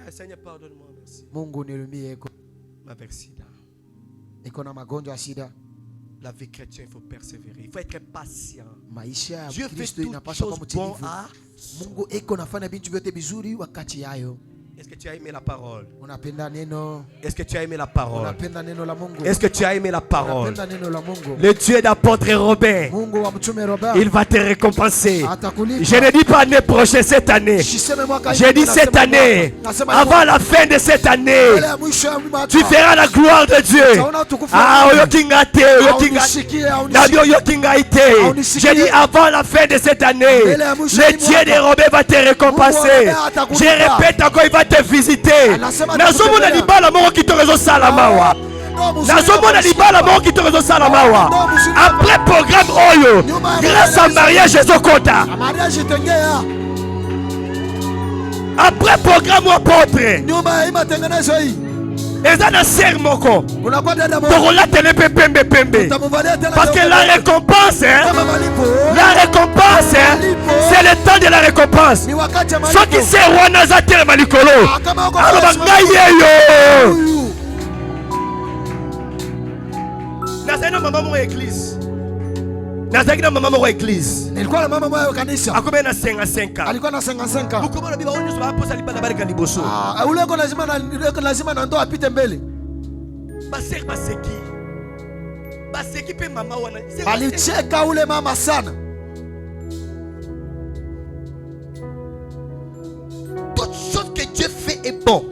Seigneur, pardonne-moi, merci. Ma sida. La vie chrétienne, il faut persévérer. Il faut être patient. Dieu fait toutes choses bonnes à Mungu eko nafanya bintu vyote bizuri wakati yayo. Est-ce que tu as aimé la parole? Unapenda neno. Est-ce que tu as aimé la parole? Unapenda neno la Mungu. Est-ce que tu as aimé la parole? Unapenda neno la Mungu. Le Dieu d'apôtre Robert, Mungu wa mtume Robert, il va te récompenser. Atakulipa. Je ne dis pas l'année prochaine, cette année. Je dis cette année. Avant la fin de cette année, tu feras la gloire de Dieu. Ah, je dis avant la fin de cette année, le Dieu de Robert va te récompenser. Je répète encore, il va te visiter. Nazomona libala moko kitorezo salamawa. Nazomona libala moko kitorezo salamawa. Après programme oyo, grâce à mariage ezokota. Après programme apôtre. eza na ser moko tokola tele pe pembe pembe parce que la récompense c'est le temps de la récompense. Soki ser wana za telema likolo aloba ngai yeyo nazali na mama moko église. Nazaki na mama moko église. Nilikuwa na mama mmoja kanisa. Akobe na 55. Alikuwa na 55. Mukoma na biba onyo so aposa lipa na barika liboso. Ule ko lazima na ndo apite mbele. Baseki pe mama wana. Alicheka ule mama sana. Toute chose que Dieu fait est bon.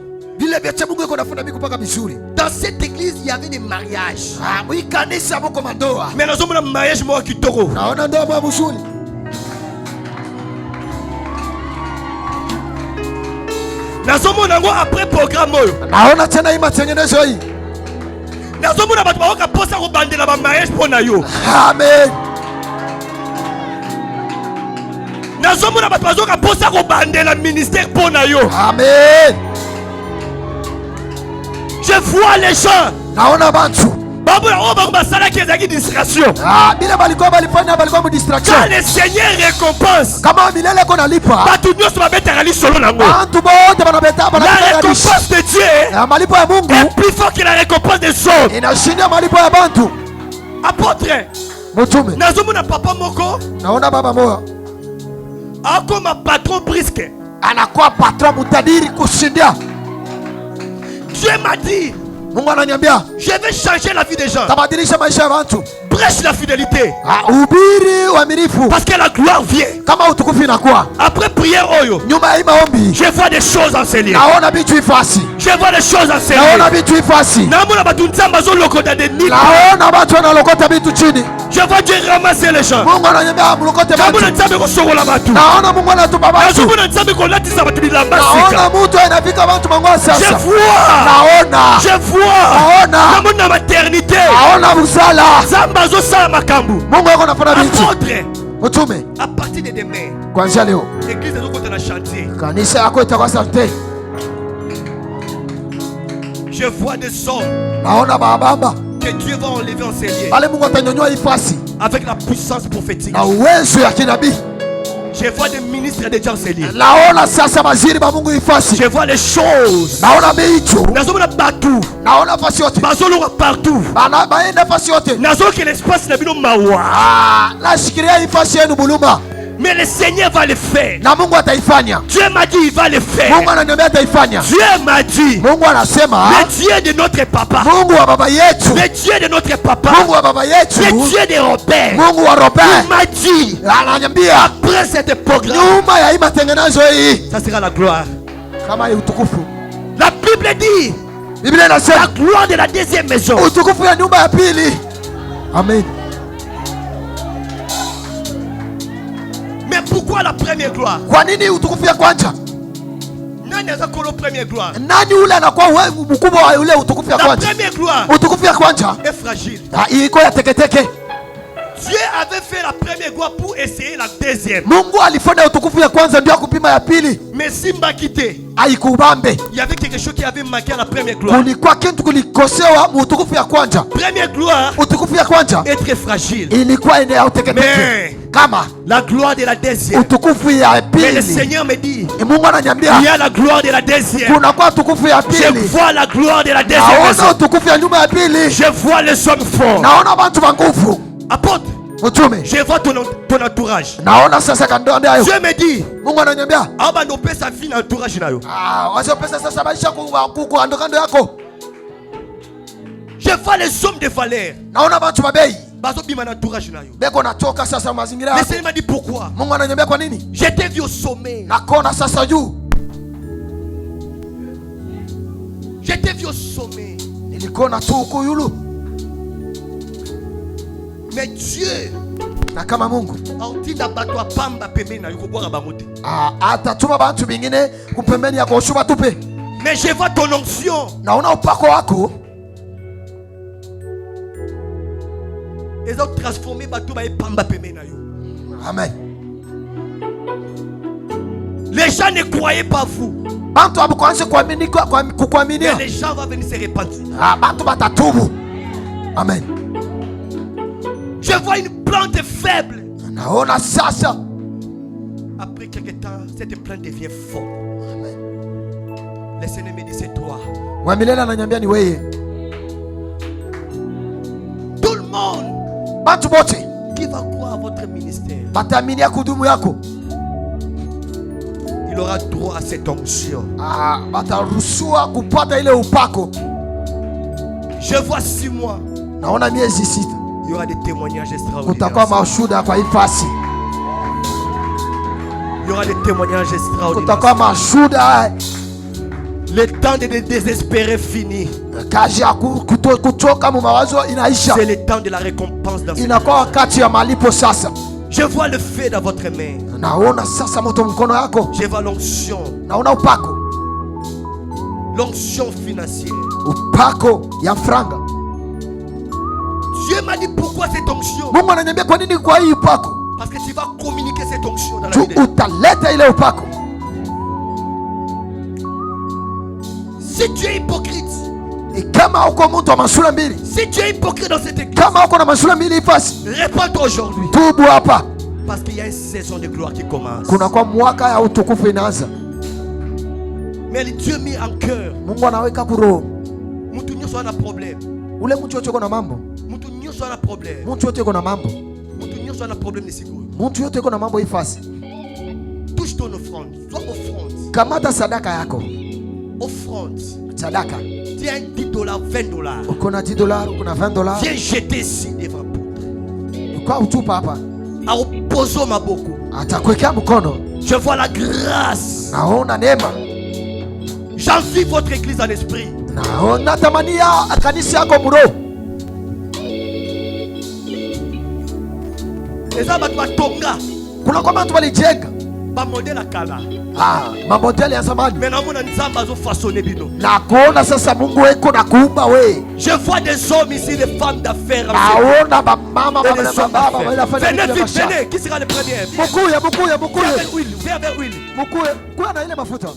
Dans cette église, il y avait des mariages. Mais nous sommes un mariage moi qui toro. Nous sommes après programme. Nous sommes un mariage pour nous. Amen. Nous sommes un ministère pour nous. Amen. Je vois les gens. Naona bantu. Quand le Seigneur récompense, la récompense de Dieu est plus fort que la récompense des hommes. Apôtre, nazomona papa moko. Naona baba moya. Ako ma patron brisque. Anakuwa patron mutadiri kushindia. Dieu m'a dit, je vais changer la vie des gens. Prêche la fidélité. Parce que la gloire vient. Après prière, je vois des choses enseignées. Je vois des choses enseignées. Je vois Dieu ramasser les gens. Je vois la maternité. Apôtre, à partir de demain, l'église est dans chantier. Je vois des hommes que Dieu va enlever en ces lieux avec la puissance prophétique. Je vois des ministres et des gens enseigner. Je vois les choses. Partout. Partout. Que l'espace n'est pas. Mais le Seigneur va le faire. Dieu m'a dit il va le faire. Dieu m'a dit le Dieu de notre papa, le Dieu de notre papa, le Dieu de Robert, il m'a dit après cette programme ça sera la gloire. La Bible dit la gloire de la deuxième maison. Amen. Mais pourquoi la première gloire? Nani azakolo première gloire? La première gloire est fragile. Dieu avait fait la première gloire pour essayer la deuxième. Mais Simba quitté. Il y avait quelque chose qui avait manqué à la première gloire. Première gloire est très fragile. Mais la gloire de la deuxième. Mais le Seigneur me dit il y a la gloire de la deuxième. Je vois la gloire de la deuxième. Je vois les hommes forts. Apôtre, je vois ton entourage. Dieu me dit sa vie dans l'entourage. Je vois les hommes de valeur. Le Seigneur m'a dit pourquoi. J'étais vu au sommet. J'étais vu au sommet. Mais Dieu mais je vois ton onction. Ils ont transformé Amen. Les gens ne croyaient pas vous. Mais les gens vont venir se repentir. Amen. Je vois une plante faible. Après quelques temps, cette plante devient forte. Le Seigneur me dit c'est toi. Tout le monde qui va croire à votre ministère, il aura droit à cette onction. Je vois 6 mois. Il y aura des témoignages extraordinaires. Il y aura des témoignages extraordinaires. Le temps de désespérer fini. C'est le temps de la récompense dans ce. Je vois le feu dans votre main. Je vois l'onction. L'onction financière. Dieu m'a dit pourquoi cette onction. Parce que tu vas communiquer cette onction dans la vie. Si tu es hypocrite, si tu es hypocrite dans cette église, réponds-toi aujourd'hui. Parce qu'il y a une saison de gloire qui commence. Mais Dieu met en cœur. Moutounio soit un problème. Moutounio soit un problème. Moutounio soit un problème de sécurité. Touche ton offrande. Sois offrande. Offrande. Tiens $10, $20. Viens jeter ici devant Papa. Aopozo maboko. Je vois la grâce. J'envie votre église en esprit. Les hommes tonga. Ba modèle à Kala. Mabodele ya zamani. Je vois des hommes ici, des femmes d'affaires. Venez vite, venez. Qui sera le premier? Mukuya. Viens vers Will. Mukuya na ile mafuta.